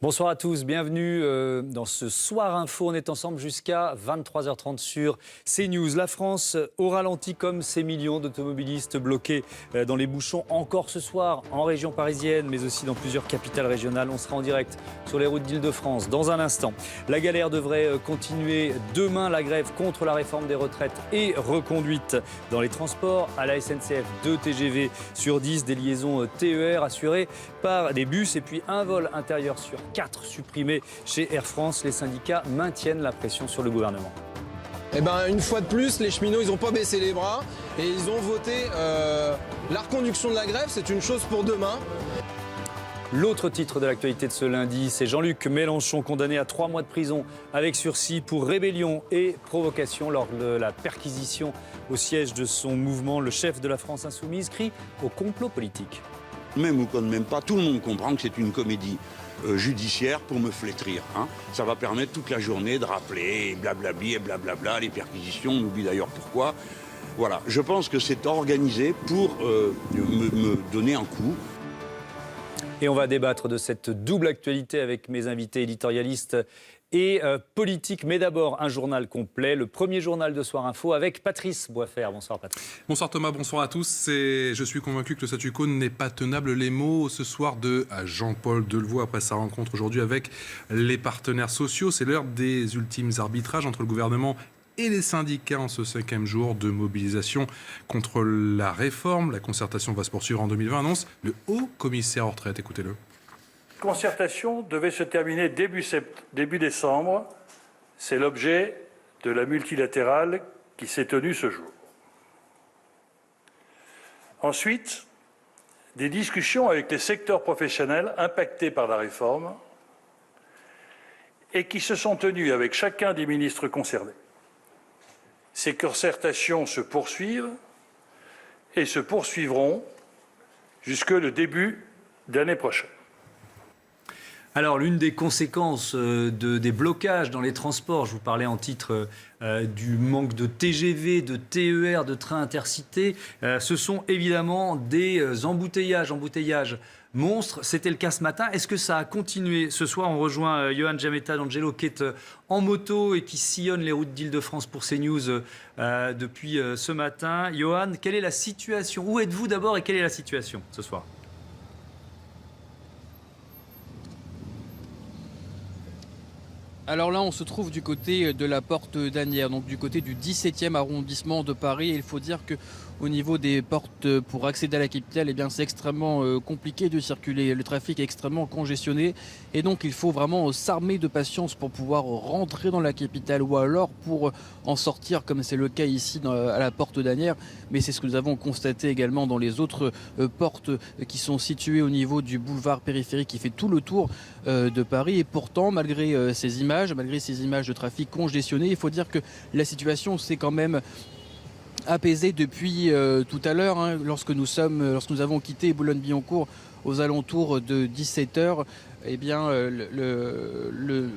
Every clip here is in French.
Bonsoir à tous, bienvenue dans ce Soir Info. On est ensemble jusqu'à 23h30 sur CNews. La France au ralenti comme ces millions d'automobilistes bloqués dans les bouchons encore ce soir en région parisienne, mais aussi dans plusieurs capitales régionales. On sera en direct sur les routes d'Île-de-France dans un instant. La galère devrait continuer demain. La grève contre la réforme des retraites est reconduite dans les transports. À la SNCF, 2 TGV sur 10, des liaisons TER assurées par des bus et puis un vol intérieur sur 4 supprimés chez Air France. Les syndicats maintiennent la pression sur le gouvernement. Eh ben, une fois de plus, les cheminots, ils n'ont pas baissé les bras et ils ont voté la reconduction de la grève. C'est une chose pour demain. L'autre titre de l'actualité de ce lundi, c'est Jean-Luc Mélenchon condamné à 3 mois de prison avec sursis pour rébellion et provocation lors de la perquisition au siège de son mouvement. Le chef de la France insoumise crie au complot politique. Même ou qu'on ne m'aime pas, tout le monde comprend que c'est une comédie judiciaire pour me flétrir. Ça va permettre toute la journée de rappeler, et blablabli, et blablabla, les perquisitions, on oublie d'ailleurs pourquoi. Voilà, je pense que c'est organisé pour me donner un coup. Et on va débattre de cette double actualité avec mes invités éditorialistes et politique. Mais d'abord, un journal complet, le premier journal de Soir Info avec Patrice Boisfer. Bonsoir Patrice. Bonsoir Thomas, bonsoir à tous. Je suis convaincu que le statu quo n'est pas tenable. Les mots ce soir de Jean-Paul Delevoye après sa rencontre aujourd'hui avec les partenaires sociaux. C'est l'heure des ultimes arbitrages entre le gouvernement et les syndicats en ce 5e jour de mobilisation contre la réforme. La concertation va se poursuivre en 2020, annonce le haut commissaire aux retraites. Écoutez-le. La concertation devait se terminer début décembre. C'est l'objet de la multilatérale qui s'est tenue ce jour. Ensuite, des discussions avec les secteurs professionnels impactés par la réforme et qui se sont tenues avec chacun des ministres concernés. Ces concertations se poursuivent et se poursuivront jusque le début d'année prochaine. Alors, l'une des conséquences des blocages dans les transports, je vous parlais en titre du manque de TGV, de TER, de trains intercités, ce sont évidemment des embouteillages monstres. C'était le cas ce matin. Est-ce que ça a continué ce soir? On rejoint Johan Giametta d'Angelo qui est en moto et qui sillonne les routes d'Île-de-France pour CNews depuis ce matin. Johan, quelle est la situation? Où êtes-vous d'abord et quelle est la situation ce soir? Alors là, on se trouve du côté de la porte d'Asnières, donc du côté du 17e arrondissement de Paris. Et il faut dire que au niveau des portes pour accéder à la capitale, eh bien, c'est extrêmement compliqué de circuler. Le trafic est extrêmement congestionné et donc il faut vraiment s'armer de patience pour pouvoir rentrer dans la capitale ou alors pour en sortir, comme c'est le cas ici à la porte d'Asnières. Mais c'est ce que nous avons constaté également dans les autres portes qui sont situées au niveau du boulevard périphérique qui fait tout le tour de Paris. Et pourtant, malgré ces images de trafic congestionné, il faut dire que la situation s'est quand même apaisée depuis tout à l'heure, lorsque nous avons quitté Boulogne-Billancourt aux alentours de 17h. Eh bien, le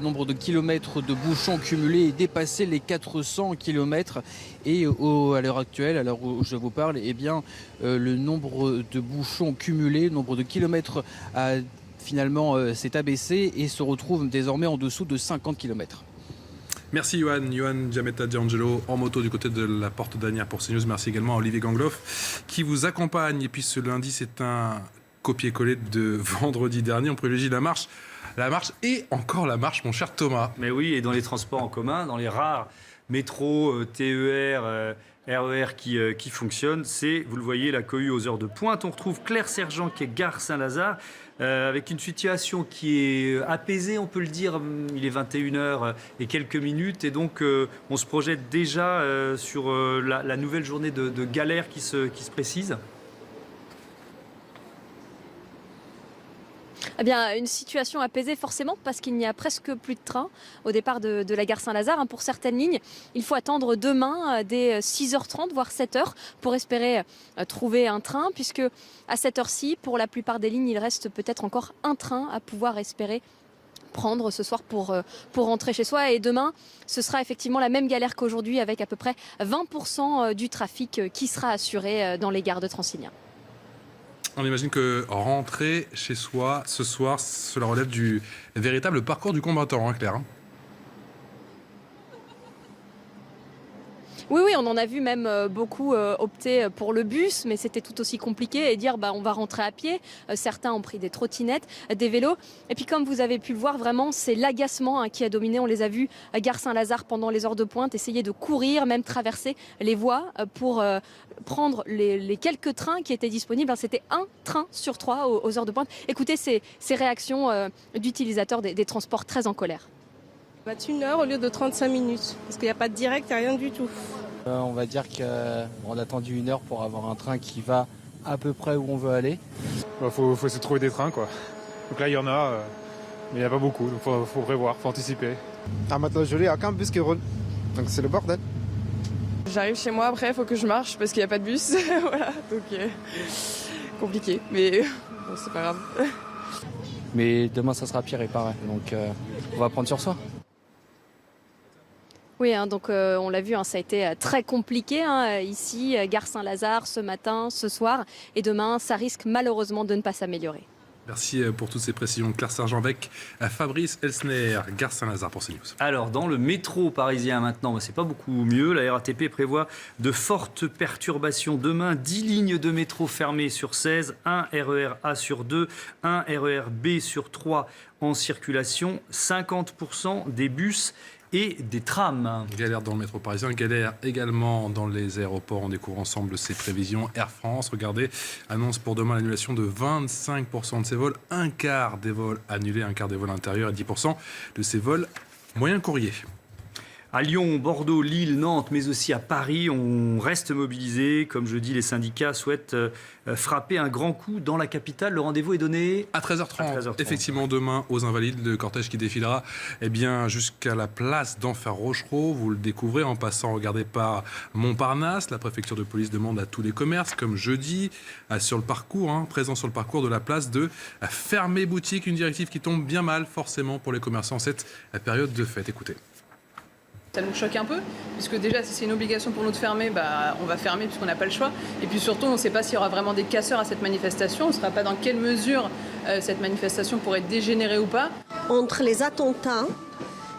nombre de kilomètres de bouchons cumulés est dépassé les 400 kilomètres. Et à l'heure actuelle, à l'heure où je vous parle, eh bien, le nombre de bouchons cumulés, le nombre de kilomètres finalement s'est abaissé et se retrouve désormais en dessous de 50 km. Merci Johan Giametta d'Angelo en moto du côté de la porte d'Asnières pour CNews. Merci également à Olivier Gangloff qui vous accompagne. Et puis ce lundi, c'est un copier-coller de vendredi dernier. On privilégie la marche et encore la marche, mon cher Thomas. Mais oui, et dans les transports en commun, dans les rares métros, TER, RER qui fonctionnent, c'est, vous le voyez, la cohue aux heures de pointe. On retrouve Claire Sergent qui est gare Saint-Lazare. Avec une situation qui est apaisée, on peut le dire. Il est 21h et quelques minutes et donc on se projette déjà sur la nouvelle journée de galère qui se précise. Eh bien, une situation apaisée forcément parce qu'il n'y a presque plus de train au départ de la gare Saint-Lazare. Pour certaines lignes, il faut attendre demain dès 6h30 voire 7h pour espérer trouver un train, puisque à cette heure-ci, pour la plupart des lignes, il reste peut-être encore un train à pouvoir espérer prendre ce soir pour rentrer chez soi. Et demain, ce sera effectivement la même galère qu'aujourd'hui, avec à peu près 20% du trafic qui sera assuré dans les gares de Transilien. On imagine que rentrer chez soi ce soir, cela relève du véritable parcours du combattant, hein, Claire. Oui, on en a vu même beaucoup opter pour le bus, mais c'était tout aussi compliqué et dire on va rentrer à pied. Certains ont pris des trottinettes, des vélos. Et puis comme vous avez pu le voir, vraiment, c'est l'agacement qui a dominé. On les a vus à Gare Saint-Lazare pendant les heures de pointe, essayer de courir, même traverser les voies pour prendre les quelques trains qui étaient disponibles. C'était un train sur 3 aux heures de pointe. Écoutez ces réactions d'utilisateurs des transports très en colère. On va 1 heure au lieu de 35 minutes, parce qu'il n'y a pas de direct, il n'y a rien du tout. On va dire qu'on a attendu 1 heure pour avoir un train qui va à peu près où on veut aller. Faut essayer de trouver des trains, quoi. Donc là, il y en a, mais il n'y en a pas beaucoup, donc faut prévoir, faut anticiper. À Mantes-la-Jolie, il n'y a aucun bus qui roule, donc c'est le bordel. J'arrive chez moi, après, il faut que je marche parce qu'il n'y a pas de bus. Voilà, donc compliqué, mais bon, c'est pas grave. Mais demain, ça sera pire, il paraît, donc on va prendre sur soi. Oui, donc on l'a vu, ça a été très compliqué ici, Gare Saint-Lazare, ce matin, ce soir. Et demain, ça risque malheureusement de ne pas s'améliorer. Merci pour toutes ces précisions. Claire Sergent avec Fabrice Elsner, Gare Saint-Lazare pour CNews. Alors, dans le métro parisien maintenant, c'est pas beaucoup mieux. La RATP prévoit de fortes perturbations. Demain, 10 lignes de métro fermées sur 16, 1 RER A sur 2, 1 RER B sur 3 en circulation, 50% des bus et des trams. Galère dans le métro parisien, galère également dans les aéroports. On découvre ensemble ces prévisions. Air France, regardez, annonce pour demain l'annulation de 25% de ses vols, un quart des vols annulés, un quart des vols intérieurs et 10% de ses vols moyens courriers. À Lyon, Bordeaux, Lille, Nantes, mais aussi à Paris, on reste mobilisé. Comme je dis, les syndicats souhaitent frapper un grand coup dans la capitale. Le rendez-vous est donné à 13h30. Effectivement, demain, aux Invalides, le cortège qui défilera jusqu'à la place d'Enfer Rochereau. Vous le découvrez en passant, regardez, par Montparnasse. La préfecture de police demande à tous les commerces, comme jeudi, sur le parcours, présent sur le parcours de la place, de fermer boutique. Une directive qui tombe bien mal, forcément, pour les commerçants cette période de fête. Écoutez. Ça nous choque un peu, puisque déjà, si c'est une obligation pour nous de fermer, on va fermer puisqu'on n'a pas le choix. Et puis surtout, on ne sait pas s'il y aura vraiment des casseurs à cette manifestation. On ne saura pas dans quelle mesure cette manifestation pourrait dégénérer ou pas. Entre les attentats,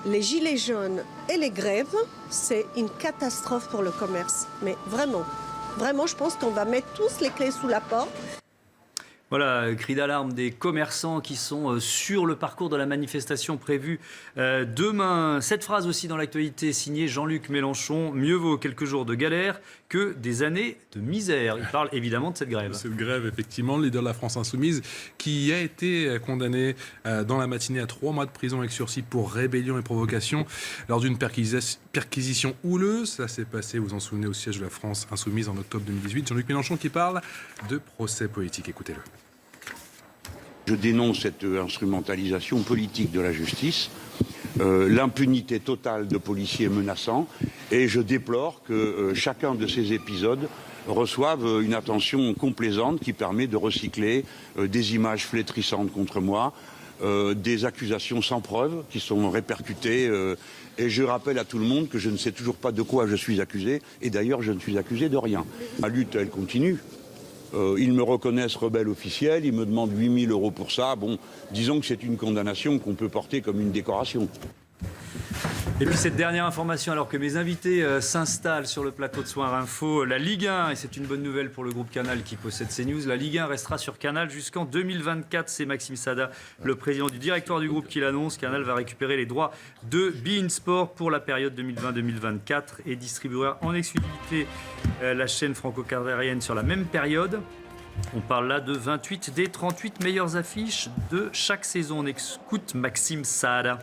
les gilets jaunes et les grèves, c'est une catastrophe pour le commerce. Mais vraiment, je pense qu'on va mettre tous les clés sous la porte. Voilà, cri d'alarme des commerçants qui sont sur le parcours de la manifestation prévue demain. Cette phrase aussi dans l'actualité, signée Jean-Luc Mélenchon, mieux vaut quelques jours de galère que des années de misère. Il parle évidemment de cette grève. Cette grève, effectivement, le leader de la France Insoumise, qui a été condamné dans la matinée à 3 mois de prison avec sursis pour rébellion et provocation lors d'une perquisition houleuse. Ça s'est passé, vous vous en souvenez, au siège de la France Insoumise en octobre 2018. Jean-Luc Mélenchon qui parle de procès politique. Écoutez-le. Je dénonce cette instrumentalisation politique de la justice, l'impunité totale de policiers menaçants, et je déplore que chacun de ces épisodes reçoive une attention complaisante qui permet de recycler des images flétrissantes contre moi, des accusations sans preuve qui sont répercutées. Et je rappelle à tout le monde que je ne sais toujours pas de quoi je suis accusé, et d'ailleurs je ne suis accusé de rien. Ma lutte, elle continue. Ils me reconnaissent rebelle officiel, ils me demandent 8 000 € pour ça. Bon, disons que c'est une condamnation qu'on peut porter comme une décoration. Et puis cette dernière information, alors que mes invités s'installent sur le plateau de Soir Info, la Ligue 1, et c'est une bonne nouvelle pour le groupe Canal qui possède CNews, la Ligue 1 restera sur Canal jusqu'en 2024. C'est Maxime Sada, le président du directoire du groupe, qui l'annonce. Canal va récupérer les droits de beIN Sport pour la période 2020-2024 et distribuera en exclusivité la chaîne franco-canadienne sur la même période. On parle là de 28 des 38 meilleures affiches de chaque saison. On écoute Maxime Sada.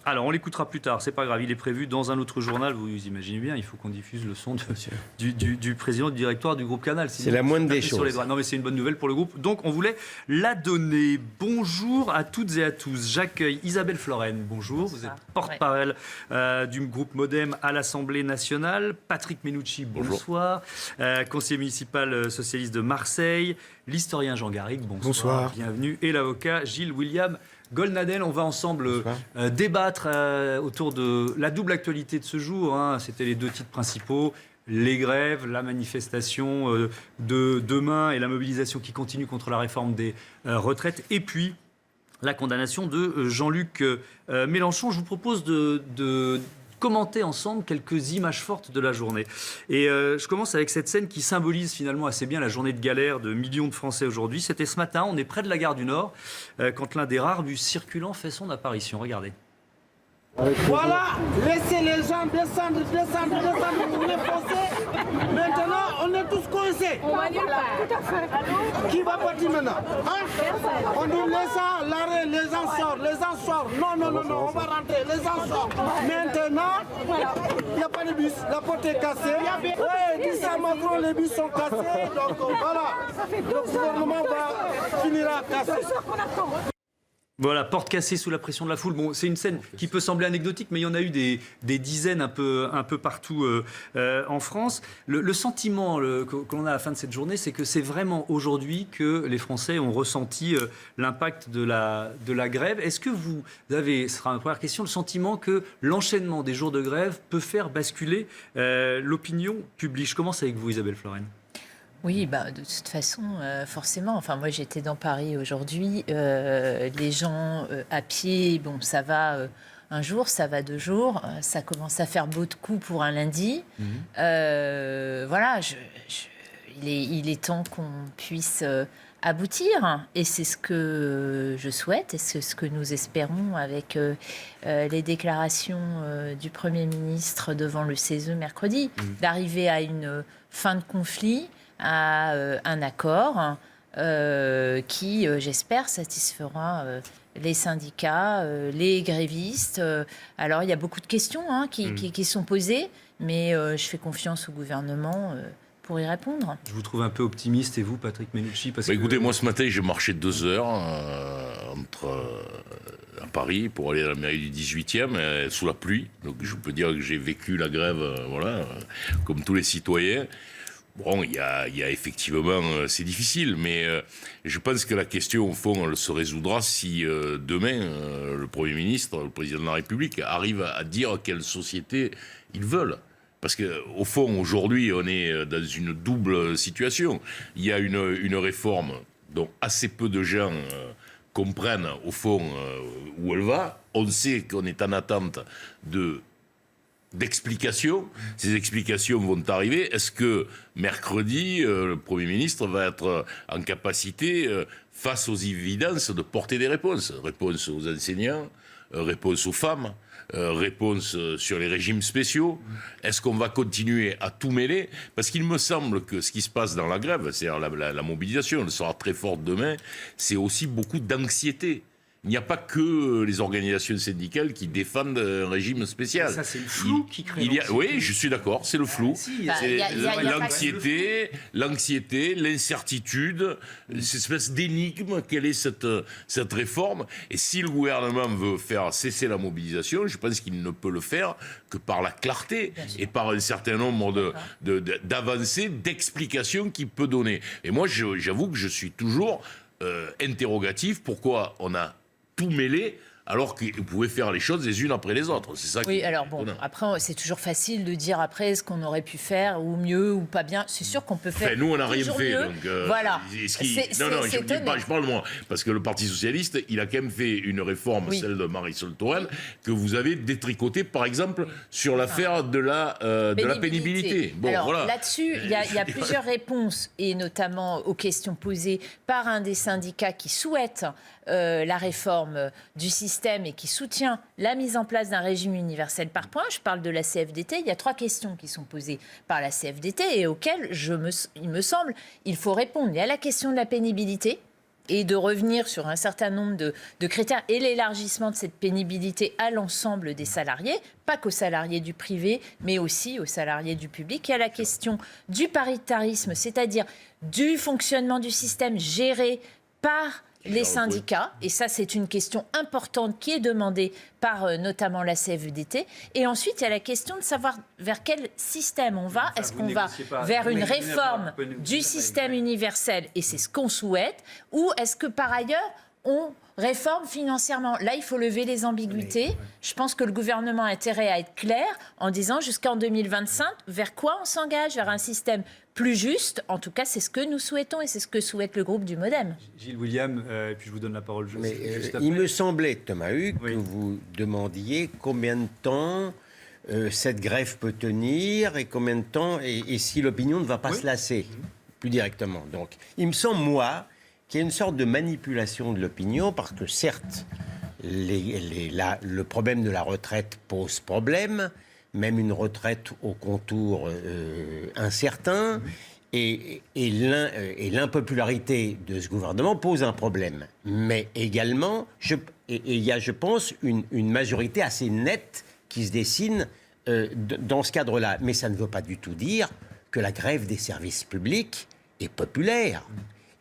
Alors, on l'écoutera plus tard, c'est pas grave, il est prévu dans un autre journal, vous imaginez bien, il faut qu'on diffuse le son du président du directoire du groupe Canal. C'est la moindre des choses. Non mais c'est une bonne nouvelle pour le groupe, donc on voulait la donner. Bonjour à toutes et à tous, j'accueille Isabelle Floren, bonjour, vous êtes porte-parole du groupe Modem à l'Assemblée nationale. Patrick Menucci, bonsoir, conseiller municipal socialiste de Marseille. L'historien Jean Garrigue, bonsoir, bienvenue, et l'avocat Gilles William Goldnadel. On va ensemble débattre autour de la double actualité de ce jour. C'était les deux titres principaux. les grèves, la manifestation de demain et la mobilisation qui continue contre la réforme des retraites. Et puis, la condamnation de Jean-Luc Mélenchon. Je vous propose de commenter ensemble quelques images fortes de la journée. Et je commence avec cette scène qui symbolise finalement assez bien la journée de galère de millions de Français aujourd'hui. C'était ce matin, on est près de la gare du Nord, quand l'un des rares bus circulants fait son apparition. Regardez. Voilà, laissez les gens descendre pour les foncer. Maintenant, on est tous coincés. Qui va partir maintenant, hein? On dit les gens, l'arrêt, les gens sortent, Non, on va rentrer, les gens sortent. Maintenant, il n'y a pas de bus, la porte est cassée. Oui, dis ça Macron, les bus sont cassés. Donc voilà, le gouvernement finira cassé. Voilà, porte cassée sous la pression de la foule. Bon, c'est une scène qui peut sembler anecdotique, mais il y en a eu des dizaines un peu partout en France. Le sentiment que l'on a à la fin de cette journée, c'est que c'est vraiment aujourd'hui que les Français ont ressenti l'impact de la grève. Est-ce que vous avez, ce sera ma première question, le sentiment que l'enchaînement des jours de grève peut faire basculer l'opinion publique? Je commence avec vous, Isabelle Florennes. Oui, de toute façon, forcément. Enfin, moi, j'étais dans Paris aujourd'hui. Les gens à pied, bon, ça va un jour, ça va 2 jours. Ça commence à faire beau de coups pour un lundi. Voilà, il est temps qu'on puisse aboutir. Et c'est ce que je souhaite et c'est ce que nous espérons avec les déclarations du Premier ministre devant le CESE mercredi, d'arriver à une fin de conflit, à un accord qui, j'espère, satisfera les syndicats, les grévistes. Alors, il y a beaucoup de questions qui sont posées, mais je fais confiance au gouvernement pour y répondre. Je vous trouve un peu optimiste, et vous, Patrick Mennucci, parce que... Écoutez, moi, ce matin, j'ai marché 2 heures à Paris pour aller à la mairie du 18e, sous la pluie. Donc, je peux dire que j'ai vécu la grève, comme tous les citoyens. Bon, il y a effectivement, c'est difficile, mais je pense que la question, au fond, elle se résoudra si demain, le Premier ministre, le Président de la République, arrive à dire quelle société ils veulent. Parce qu'au fond, aujourd'hui, on est dans une double situation. Il y a une réforme dont assez peu de gens comprennent, au fond, où elle va. On sait qu'on est en attente d'explications. Ces explications vont arriver. Est-ce que mercredi, le Premier ministre va être en capacité, face aux évidences, de porter des réponses? Réponses aux enseignants, réponses aux femmes, réponses sur les régimes spéciaux. Est-ce qu'on va continuer à tout mêler? Parce qu'il me semble que ce qui se passe dans la grève, c'est-à-dire la mobilisation, elle sera très forte demain, c'est aussi beaucoup d'anxiété. Il n'y a pas que les organisations syndicales qui défendent un régime spécial. Ça, c'est le flou qui crée l'anxiété. Oui, je suis d'accord, c'est le flou. C'est l'anxiété, l'incertitude, cette espèce d'énigme. Quelle est cette réforme? Et si le gouvernement veut faire cesser la mobilisation, je pense qu'il ne peut le faire que par la clarté et par un certain nombre d'avancées, d'explications qu'il peut donner. Et moi, j'avoue que je suis toujours interrogatif. Pourquoi on a tout mêlé alors que vous pouvez faire les choses les unes après les autres? C'est ça. Oui, alors bon, après, c'est toujours facile de dire après ce qu'on aurait pu faire, ou mieux, ou pas bien. C'est sûr qu'on peut faire. Enfin, nous, on n'a rien fait. Donc, voilà. Je parle de moi. Parce que le Parti Socialiste, il a quand même fait une réforme, celle de Marisol Touraine, que vous avez détricotée, par exemple, sur l'affaire de la pénibilité. Bon, alors, voilà. Là-dessus, il y a plusieurs réponses, et notamment aux questions posées par un des syndicats qui souhaite la réforme du système et qui soutient la mise en place d'un régime universel par points. Je parle de la CFDT. Il y a 3 questions qui sont posées par la CFDT et auxquelles, il me semble, il faut répondre. Il y a la question de la pénibilité et de revenir sur un certain nombre de critères et l'élargissement de cette pénibilité à l'ensemble des salariés, pas qu'aux salariés du privé, mais aussi aux salariés du public. Il y a la question du paritarisme, c'est-à-dire du fonctionnement du système géré par les syndicats, et ça c'est une question importante qui est demandée par notamment la CFDT. Et ensuite, il y a la question de savoir vers quel système on va. Est-ce qu'on va vers une réforme du système universel, et c'est ce qu'on souhaite, ou est-ce que par ailleurs, on réforme financièrement. Là, il faut lever les ambiguïtés. Je pense que le gouvernement a intérêt à être clair en disant jusqu'en 2025, vers quoi on s'engage? Vers un système plus juste. En tout cas, c'est ce que nous souhaitons et c'est ce que souhaite le groupe du MoDem. Gilles William, et puis je vous donne la parole juste après. Il me semblait, Thomas Hugues, que vous demandiez combien de temps cette grève peut tenir et combien de temps, et si l'opinion ne va pas se lasser, plus directement. Donc, il me semble, moi, qu'il y a une sorte de manipulation de l'opinion, parce que certes, le problème de la retraite pose problème, même une retraite au contour incertain, et l'impopularité de ce gouvernement pose un problème. Mais également, il y a, je pense, une majorité assez nette qui se dessine dans ce cadre-là. Mais ça ne veut pas du tout dire que la grève des services publics est populaire.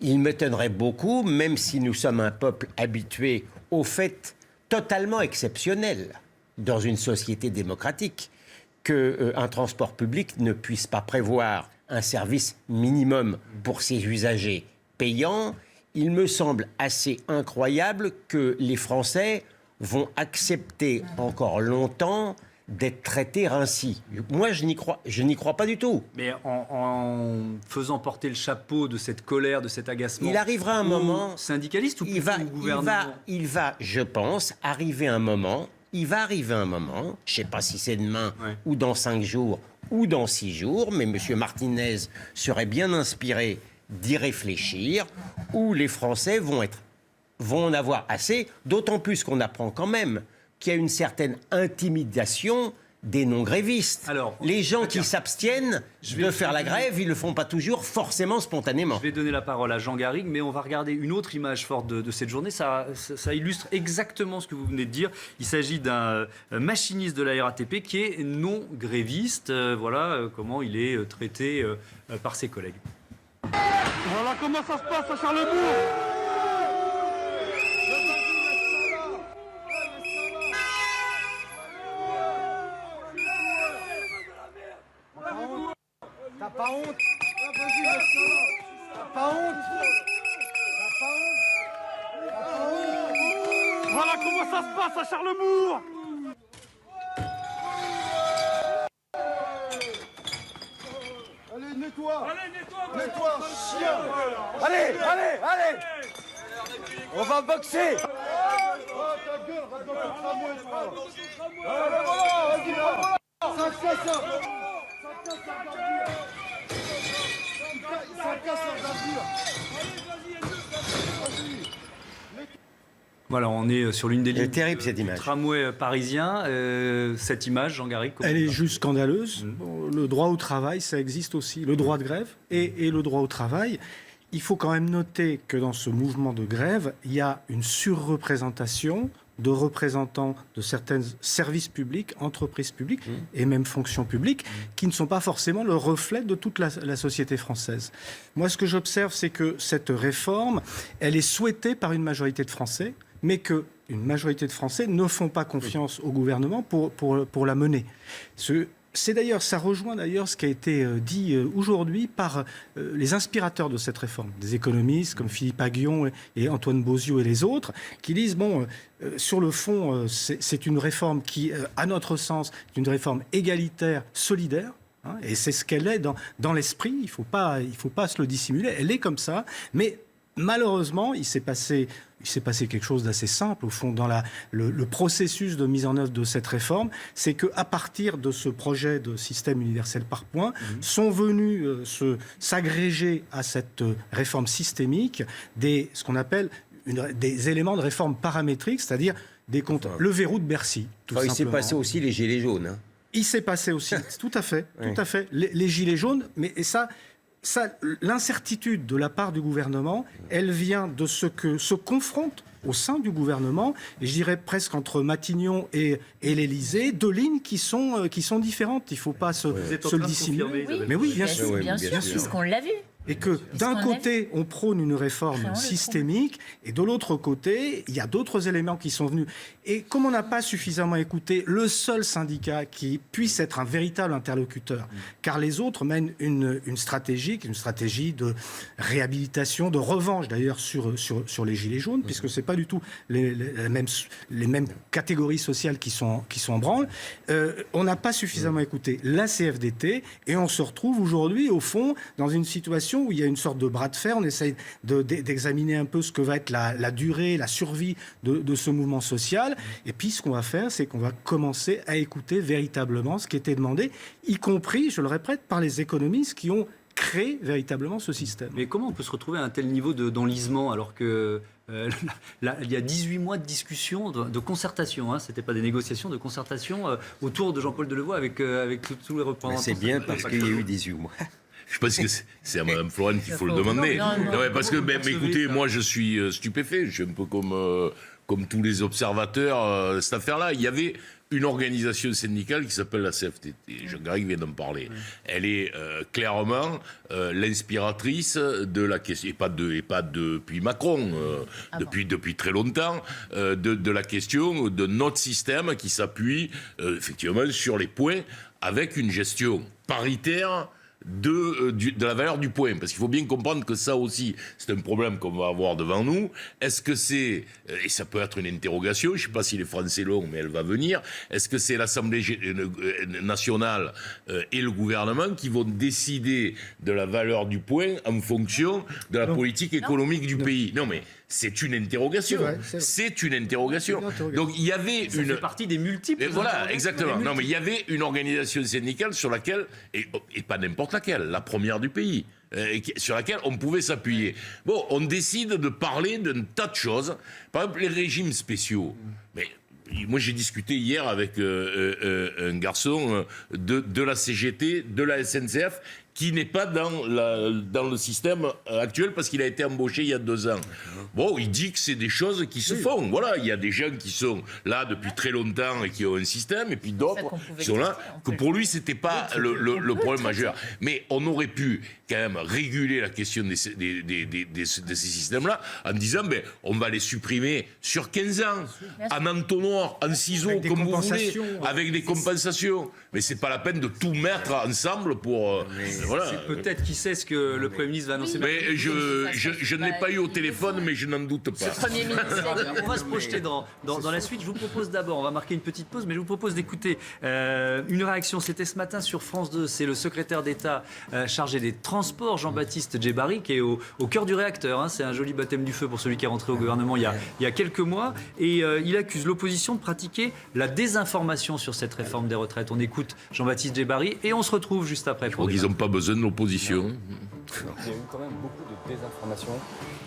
Il m'étonnerait beaucoup, même si nous sommes un peuple habitué aux faits totalement exceptionnels dans une société démocratique, qu'un transport public ne puisse pas prévoir un service minimum pour ses usagers payants. Il me semble assez incroyable que les Français vont accepter encore longtemps d'être traités ainsi. Moi, je n'y crois pas du tout. Mais en faisant porter le chapeau de cette colère, de cet agacement... Il arrivera un moment... Syndicaliste ou plutôt au gouvernement? Il va, je pense, arriver un moment... Il va arriver un moment, je ne sais pas si c'est demain ou dans 5 jours ou dans 6 jours, mais M. Martinez serait bien inspiré d'y réfléchir, où les Français vont en avoir assez, d'autant plus qu'on apprend quand même qu'il y a une certaine intimidation des non-grévistes. Alors, les gens qui s'abstiennent de faire la grève, ils ne le font pas toujours forcément spontanément. Je vais donner la parole à Jean Garrigue, mais on va regarder une autre image forte de cette journée. Ça illustre exactement ce que vous venez de dire. Il s'agit d'un machiniste de la RATP qui est non-gréviste. Voilà comment il est traité par ses collègues. Voilà comment ça se passe à Charlebourg. T'as pas honte? T'as pas honte? Voilà comment ça se passe à Charlebourg. Allez, nettoie. Nettoie, chien. Allez. On va boxer. Oh, ta gueule, va dans le tramway, toi. Voilà, vas-y, ça casse, Voilà, on est sur l'une des lignes. C'est terrible cette image. Tramway parisien. Cette image, Jean Garrigue. Elle est juste scandaleuse. Le droit au travail, ça existe aussi. Le droit de grève et le droit au travail. Il faut quand même noter que dans ce mouvement de grève, il y a une surreprésentation de représentants de certains services publics, entreprises publiques et même fonctions publiques qui ne sont pas forcément le reflet de toute la société française. Moi, ce que j'observe, c'est que cette réforme, elle est souhaitée par une majorité de Français, mais qu'une majorité de Français ne font pas confiance au gouvernement pour la mener. Ça rejoint d'ailleurs ce qui a été dit aujourd'hui par les inspirateurs de cette réforme, des économistes comme Philippe Aghion et Antoine Boziou et les autres, qui disent, sur le fond, c'est une réforme qui, à notre sens, est une réforme égalitaire, solidaire, hein, et c'est ce qu'elle est dans l'esprit, il ne faut pas se le dissimuler, elle est comme ça, mais malheureusement, il s'est passé quelque chose d'assez simple, au fond, dans le processus de mise en œuvre de cette réforme. C'est qu'à partir de ce projet de système universel par points, sont venus s'agréger à cette réforme systémique ce qu'on appelle des éléments de réforme paramétrique, c'est-à-dire des comptes, le verrou de Bercy, tout simplement. Il s'est passé aussi les gilets jaunes. Hein. Il s'est passé aussi, tout à fait. Les gilets jaunes, l'incertitude de la part du gouvernement, elle vient de ce que se confrontent au sein du gouvernement, et je dirais presque entre Matignon et l'Élysée, deux lignes qui sont différentes. Il ne faut pas se le dissimuler. Mais oui, bien sûr, puisqu'on l'a vu. Et que d'un côté, on prône une réforme systémique, et de l'autre côté, il y a d'autres éléments qui sont venus. Et comme on n'a pas suffisamment écouté le seul syndicat qui puisse être un véritable interlocuteur, car les autres mènent une stratégie de réhabilitation, de revanche d'ailleurs sur les Gilets jaunes, puisque ce n'est pas du tout les mêmes catégories sociales qui sont en branle. On n'a pas suffisamment écouté la CFDT, et on se retrouve aujourd'hui, au fond, dans une situation où il y a une sorte de bras de fer. On essaye d'examiner un peu ce que va être la durée, la survie de ce mouvement social. Et puis, ce qu'on va faire, c'est qu'on va commencer à écouter véritablement ce qui était demandé, y compris, je le répète, par les économistes qui ont créé véritablement ce système. Mais comment on peut se retrouver à un tel niveau d'enlisement alors que il y a 18 mois de discussion, de concertation, c'était pas des négociations, de concertation autour de Jean-Paul Delevoye avec tous les représentants. C'est bien parce qu'il y a eu 18 mois. Je pense que c'est à Mme Florennes qu'il faut le demander. Non, parce que, écoutez, moi je suis stupéfait. Je suis un peu comme tous les observateurs, cette affaire-là. Il y avait une organisation syndicale qui s'appelle la CFTT. Jean-Garrigue vient d'en parler. Elle est clairement l'inspiratrice de la question, et pas depuis Macron, depuis très longtemps, de la question de notre système qui s'appuie effectivement sur les points avec une gestion paritaire de la valeur du point, parce qu'il faut bien comprendre que ça aussi c'est un problème qu'on va avoir devant nous. Est-ce que c'est, et ça peut être une interrogation, je ne sais pas si les Français l'ont, mais elle va venir, est-ce que c'est l'Assemblée nationale et le gouvernement qui vont décider de la valeur du point en fonction de la politique économique du pays? Non, mais c'est une interrogation. C'est une interrogation. Donc il y avait ça fait partie des multiples. Voilà, exactement. Non, mais il y avait une organisation syndicale sur laquelle, et pas n'importe laquelle, la première du pays, sur laquelle on pouvait s'appuyer. Bon, on décide de parler d'un tas de choses. Par exemple, les régimes spéciaux. Mais moi, j'ai discuté hier avec un garçon de la CGT, de la SNCF, qui n'est pas dans le système actuel parce qu'il a été embauché il y a 2 ans. Bon, il dit que c'est des choses qui se font. Voilà, il y a des gens qui sont là depuis très longtemps et qui ont un système, et puis d'autres qui sont là, que pour lui, c'était pas le problème majeur. Mais on aurait pu quand même réguler la question de ces systèmes-là en disant, on va les supprimer sur 15 ans, en entonnoir, en ciseaux, comme vous voulez, avec des compensations. Mais c'est pas la peine de tout mettre ensemble pour... Voilà. C'est peut-être qui sait ce que le Premier ministre va annoncer. Mais je ne l'ai pas eu au téléphone, mais je n'en doute pas. On va se projeter dans la suite. Je vous propose d'abord, on va marquer une petite pause, mais je vous propose d'écouter une réaction. C'était ce matin sur France 2. C'est le secrétaire d'État chargé des Transports, Jean-Baptiste Djebbari, qui est au cœur du réacteur. C'est un joli baptême du feu pour celui qui est rentré au gouvernement il y a quelques mois. Et il accuse l'opposition de pratiquer la désinformation sur cette réforme des retraites. On écoute Jean-Baptiste Djebbari et on se retrouve juste après. Je crois qu'ils n'ont pas besoin de l'opposition. Il y a eu quand même beaucoup de désinformation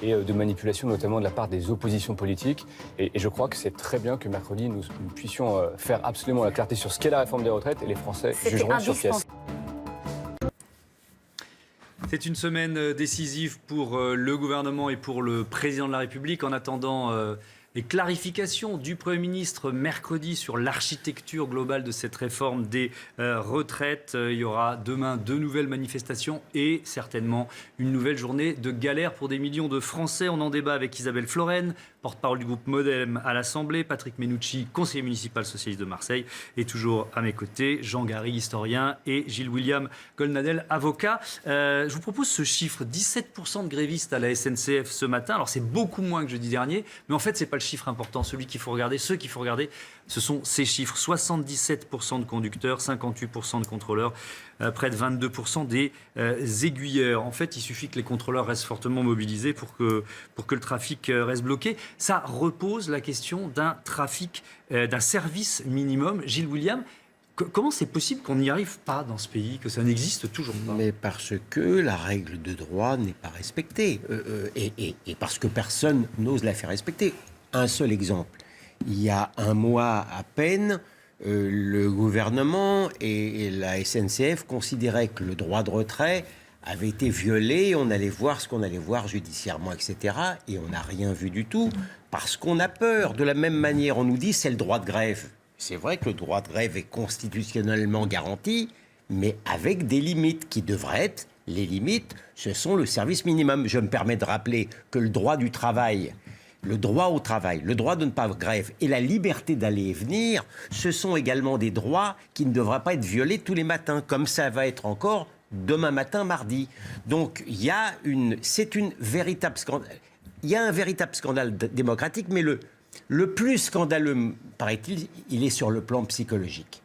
et de manipulation, notamment de la part des oppositions politiques. Et je crois que c'est très bien que mercredi, nous puissions faire absolument la clarté sur ce qu'est la réforme des retraites, et les Français jugeront sur pièce. C'est une semaine décisive pour le gouvernement et pour le président de la République. En attendant les clarifications du Premier ministre mercredi sur l'architecture globale de cette réforme des retraites. Il y aura demain 2 nouvelles manifestations et certainement une nouvelle journée de galère pour des millions de Français. On en débat avec Isabelle Florennes, porte-parole du groupe Modem à l'Assemblée, Patrick Menucci, conseiller municipal socialiste de Marseille, et toujours à mes côtés, Jean Garrigue, historien, et Gilles William Goldnadel, avocat. Je vous propose ce chiffre, 17% de grévistes à la SNCF ce matin. Alors c'est beaucoup moins que jeudi dernier, mais en fait c'est pas le chiffre important. Ceux qu'il faut regarder, ce sont ces chiffres. 77% de conducteurs, 58% de contrôleurs, près de 22% des aiguilleurs. En fait, il suffit que les contrôleurs restent fortement mobilisés pour que le trafic reste bloqué. Ça repose la question d'un trafic, d'un service minimum. Gilles William, comment c'est possible qu'on n'y arrive pas dans ce pays, que ça n'existe toujours pas? Mais parce que la règle de droit n'est pas respectée et parce que personne n'ose la faire respecter. Un seul exemple. Il y a 1 mois à peine, le gouvernement et la SNCF considéraient que le droit de retrait avait été violé, on allait voir ce qu'on allait voir judiciairement, etc. Et on n'a rien vu du tout, parce qu'on a peur. De la même manière, on nous dit c'est le droit de grève. C'est vrai que le droit de grève est constitutionnellement garanti, mais avec des limites qui devraient être Les limites, ce sont le service minimum. Je me permets de rappeler que le droit du travail, le droit au travail, le droit de ne pas grève et la liberté d'aller et venir, ce sont également des droits qui ne devraient pas être violés tous les matins, comme ça va être encore demain matin, mardi. Donc, il y a un véritable scandale démocratique, mais le plus scandaleux, paraît-il, il est sur le plan psychologique.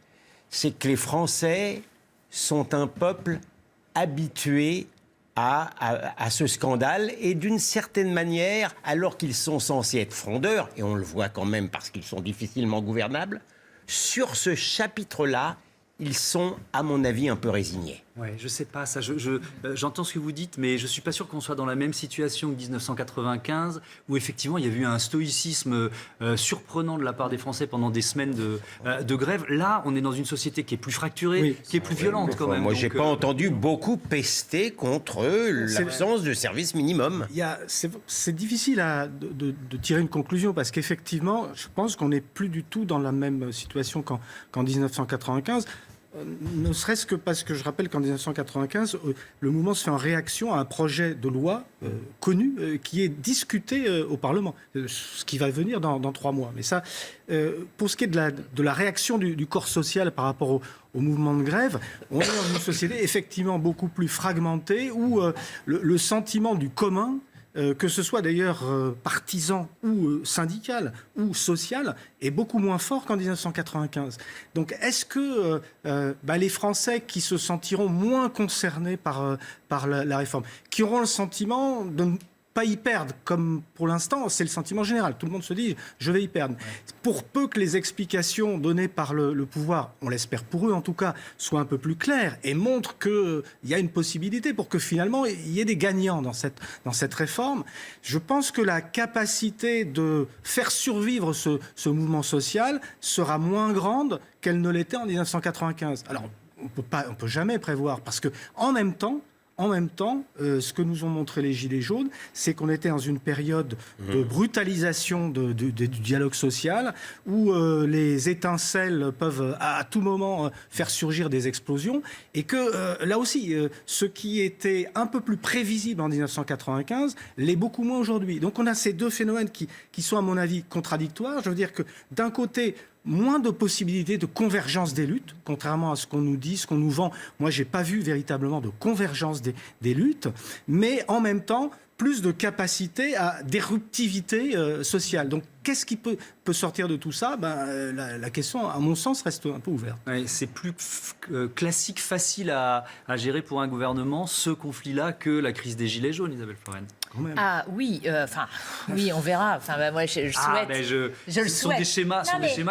C'est que les Français sont un peuple habitué à ce scandale et d'une certaine manière, alors qu'ils sont censés être frondeurs, et on le voit quand même parce qu'ils sont difficilement gouvernables, sur ce chapitre-là, ils sont, à mon avis, un peu résignés. Oui, je sais pas, ça, j'entends ce que vous dites, mais je suis pas sûr qu'on soit dans la même situation que 1995, où effectivement il y a eu un stoïcisme surprenant de la part des Français pendant des semaines de grève. Là, on est dans une société qui est plus fracturée, qui est plus violente quand même. Moi, j'ai pas entendu beaucoup pester contre l'absence de service minimum. C'est difficile de tirer une conclusion, parce qu'effectivement, je pense qu'on n'est plus du tout dans la même situation qu'en 1995. Ne serait-ce que parce que je rappelle qu'en 1995, le mouvement se fait en réaction à un projet de loi connu qui est discuté au Parlement, ce qui va venir dans 3 mois. Mais ça, pour ce qui est de la réaction du corps social par rapport au mouvement de grève, on est dans une société effectivement beaucoup plus fragmentée où le sentiment du commun, que ce soit d'ailleurs partisan ou syndical ou social, est beaucoup moins fort qu'en 1995. Donc est-ce que les Français qui se sentiront moins concernés par la réforme, qui auront le sentiment de ne pas y perdre, comme pour l'instant, c'est le sentiment général. Tout le monde se dit, je vais y perdre. Pour peu que les explications données par le pouvoir, on l'espère pour eux en tout cas, soient un peu plus claires et montrent qu'il y a une possibilité pour que finalement il y ait des gagnants dans cette réforme, je pense que la capacité de faire survivre ce mouvement social sera moins grande qu'elle ne l'était en 1995. Alors, on peut jamais prévoir, parce que en même temps, ce que nous ont montré les Gilets jaunes, c'est qu'on était dans une période de brutalisation du dialogue social, où les étincelles peuvent à tout moment faire surgir des explosions, et que là aussi, ce qui était un peu plus prévisible en 1995 l'est beaucoup moins aujourd'hui. Donc on a ces deux phénomènes qui sont, à mon avis, contradictoires. Je veux dire que d'un côté, moins de possibilités de convergence des luttes, contrairement à ce qu'on nous dit, ce qu'on nous vend. Moi, je n'ai pas vu véritablement de convergence des luttes, mais en même temps, plus de capacité à disruptivité sociale. Donc, qu'est-ce qui peut sortir de tout ça ? La question, à mon sens, reste un peu ouverte. Ouais, c'est plus classique, facile à gérer pour un gouvernement, ce conflit-là, que la crise des Gilets jaunes, Isabelle Florennes. Ah oui, oui, on verra. Moi, je souhaite. Je le souhaite. Ce sont des schémas,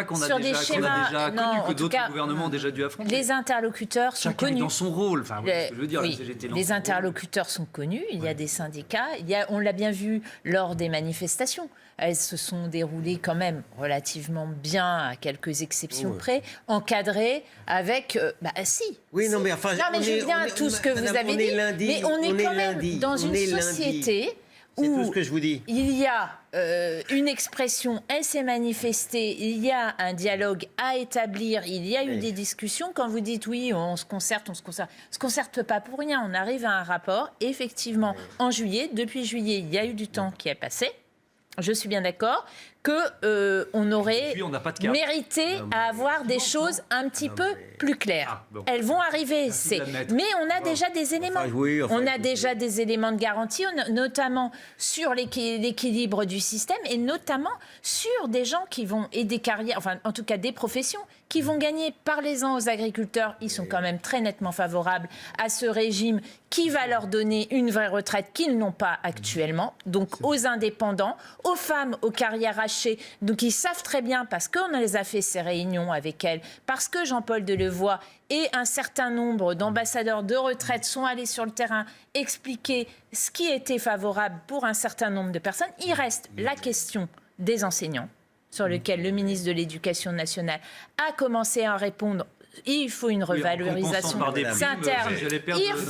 qu'on a déjà connus, que d'autres gouvernements ont déjà dû affronter. Les interlocuteurs sont connus. Chacun dans son rôle. Je veux dire, les interlocuteurs sont connus. Il y a des syndicats. On l'a bien vu lors des manifestations. Elles se sont déroulées quand même relativement bien, à quelques exceptions près, encadrées avec... si. Oui, non, mais enfin... Non, mais je viens à tout ce que vous avez dit. Mais on est quand même dans une société où... C'est tout ce que je vous dis. Il y a une expression, elle s'est manifestée, il y a un dialogue à établir, il y a eu des discussions. Quand vous dites oui, on se concerte, on se concerte pas pour rien. On arrive à un rapport. Effectivement, en juillet, depuis juillet, il y a eu du temps qui est passé. Je suis bien d'accord qu'on aurait mérité à avoir des choses un petit peu plus claires. Elles vont arriver, mais on a déjà des éléments. On a déjà des éléments de garantie, notamment sur l'équilibre du système et notamment sur des gens qui vont, et des carrières, enfin en tout cas des professions, qui vont gagner. Parlez-en aux agriculteurs, ils sont quand même très nettement favorables à ce régime qui va leur donner une vraie retraite qu'ils n'ont pas actuellement. Donc aux indépendants, aux femmes, aux carrières hachées. Donc ils savent très bien, parce qu'on les a fait ces réunions avec elles, parce que Jean-Paul Delevoye et un certain nombre d'ambassadeurs de retraite sont allés sur le terrain expliquer ce qui était favorable pour un certain nombre de personnes. Il reste la question des enseignants, sur lequel le ministre de l'Éducation nationale a commencé à répondre. Il faut une revalorisation. C'est un terme.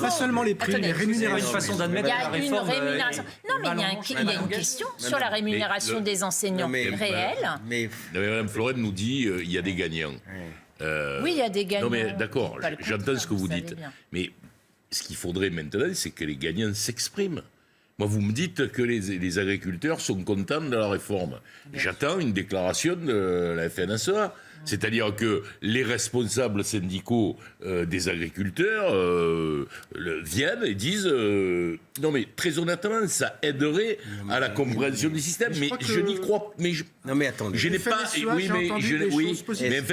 Pas seulement les primes, les rémunérations. Une façon d'admettre la réforme. Non, mais il y a une question sur la rémunération des enseignants réelle. Mais Mme Florennes nous dit il y a des gagnants. Oui, il y a des gagnants. Non, mais d'accord, j'entends ce que vous dites. Mais ce qu'il faudrait maintenant, c'est que les gagnants s'expriment. Moi, vous me dites que les agriculteurs sont contents de la réforme. J'attends une déclaration de la FNSEA. C'est-à-dire que les responsables syndicaux des agriculteurs viennent et disent non mais très honnêtement ça aiderait à la compréhension du système, mais je n'y crois pas. Non mais attendez. Je n'ai pas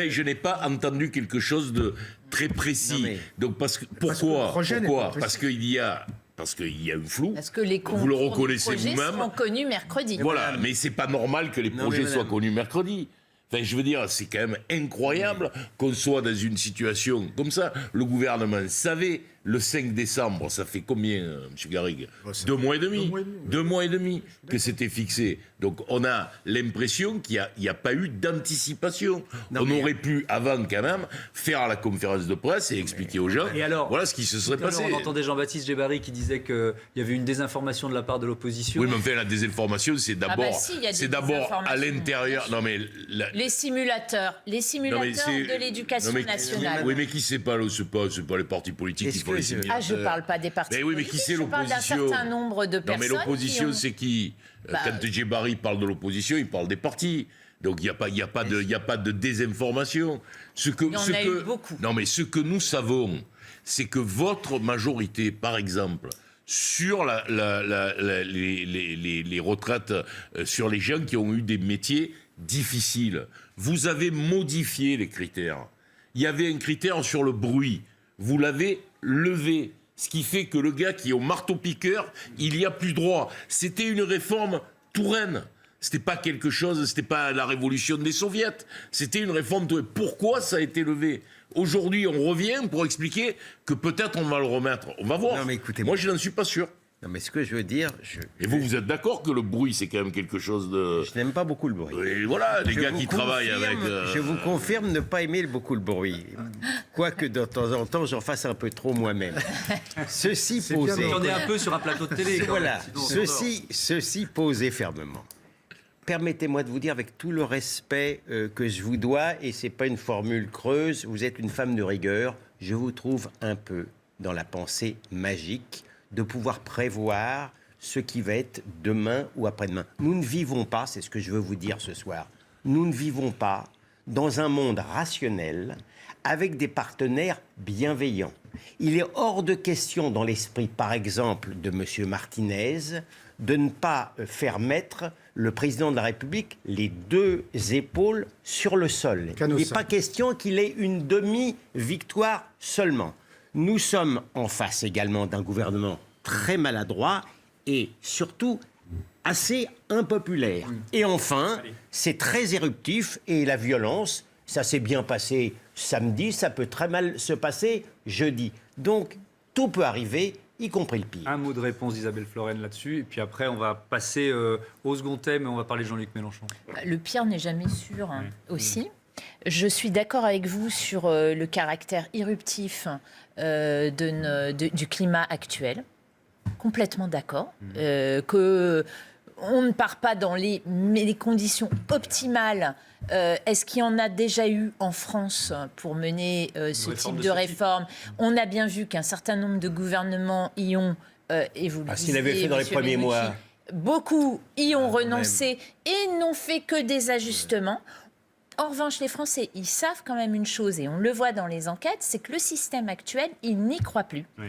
je n'ai pas entendu quelque chose de très précis. Donc pourquoi parce qu'il y a un flou. Parce que les vous le reconnaissez projets vous-même. seront connus mercredi. Voilà, mais c'est pas normal que les projets soient connus mercredi. Enfin, je veux dire, c'est quand même incroyable qu'on soit dans une situation comme ça. Le gouvernement savait, le 5 décembre, ça fait combien, M. Garrigue 2 mois et demi. 2 mois et demi que c'était fixé. Donc on a l'impression qu'il n'y a pas eu d'anticipation. On aurait pu, avant quand même, faire la conférence de presse et expliquer aux gens voilà ce qui se serait passé. On entendait Jean-Baptiste Djebbari qui disait qu'il y avait une désinformation de la part de l'opposition. Oui, mais enfin, la désinformation, c'est d'abord à l'intérieur. Non, mais les simulateurs de l'éducation nationale. Oui, mais qui c'est pas les partis politiques qui font les simulateurs. Ah, je parle pas des partis politiques. Oui, mais qui c'est l'opposition? Je parle d'un certain nombre de personnes. Non, mais l'opposition, c'est qui? Quand Djebbari parle de l'opposition, il parle des partis. Donc il n'y a pas de désinformation. Il y en a eu beaucoup. Non, mais ce que nous savons, c'est que votre majorité, par exemple, sur les retraites, sur les gens qui ont eu des métiers difficiles, vous avez modifié les critères. Il y avait un critère sur le bruit. Vous l'avez levé. Ce qui fait que le gars qui est au marteau-piqueur, il y a plus droit. C'était une réforme Touraine. C'était pas quelque chose, c'était pas la révolution des soviets. C'était une réforme Touraine. Pourquoi ça a été levé? Aujourd'hui, on revient pour expliquer que peut-être on va le remettre. On va voir. Non, mais écoutez, moi, je n'en suis pas sûr. Non, mais ce que je veux dire... Et vous êtes d'accord que le bruit, c'est quand même quelque chose de... Je n'aime pas beaucoup le bruit. Et voilà, les gars qui travaillent avec... Je vous confirme ne pas aimer beaucoup le bruit. Quoique de temps en temps, j'en fasse un peu trop moi-même. Ceci posé... On est un peu sur un plateau de télé. Voilà, ceci posé fermement. Permettez-moi de vous dire, avec tout le respect que je vous dois, et c'est pas une formule creuse, vous êtes une femme de rigueur, je vous trouve un peu dans la pensée magique de pouvoir prévoir ce qui va être demain ou après-demain. Nous ne vivons pas, c'est ce que je veux vous dire ce soir, nous ne vivons pas dans un monde rationnel avec des partenaires bienveillants. Il est hors de question dans l'esprit, par exemple, de M. Martinez, de ne pas faire mettre le président de la République les deux épaules sur le sol. Il n'est pas question qu'il ait une demi-victoire seulement. Nous sommes en face également d'un gouvernement très maladroit et surtout assez impopulaire. Et enfin, c'est très éruptif et la violence, ça s'est bien passé samedi, ça peut très mal se passer jeudi. Donc, tout peut arriver, y compris le pire. Un mot de réponse d'Isabelle Florennes là-dessus, et puis après on va passer au second thème et on va parler de Jean-Luc Mélenchon. Le pire n'est jamais sûr aussi. Je suis d'accord avec vous sur le caractère irruptif du climat actuel. Complètement d'accord. Que on ne part pas dans les conditions optimales. Est-ce qu'il y en a déjà eu en France pour mener ce type de réforme? On a bien vu qu'un certain nombre de gouvernements y ont, et vous le disiez, ce qu'il avait fait dans les premiers mois. Beaucoup y ont renoncé et n'ont fait que des ajustements. En revanche, les Français, ils savent quand même une chose, et on le voit dans les enquêtes, c'est que le système actuel, ils n'y croient plus. Oui.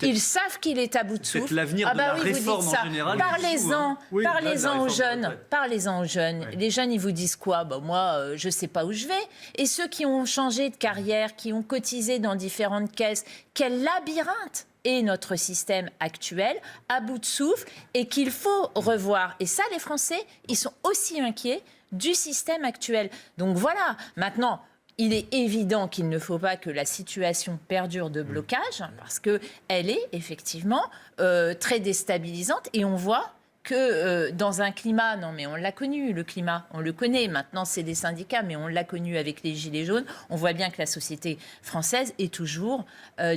Ils savent qu'il est à bout de souffle. L'avenir de la réforme en général. Parlez-en aux jeunes. Parlez-en aux jeunes. Ouais. Les jeunes, ils vous disent quoi? Moi, je ne sais pas où je vais. Et ceux qui ont changé de carrière, qui ont cotisé dans différentes caisses, quel labyrinthe est notre système actuel, à bout de souffle, et qu'il faut revoir. Et ça, les Français, ils sont aussi inquiets du système actuel. Donc voilà, maintenant... Il est évident qu'il ne faut pas que la situation perdure de blocage, parce qu'elle est effectivement très déstabilisante. Et on voit que dans un climat, non mais on l'a connu, le climat, on le connaît, maintenant c'est des syndicats, mais on l'a connu avec les Gilets jaunes, on voit bien que la société française est toujours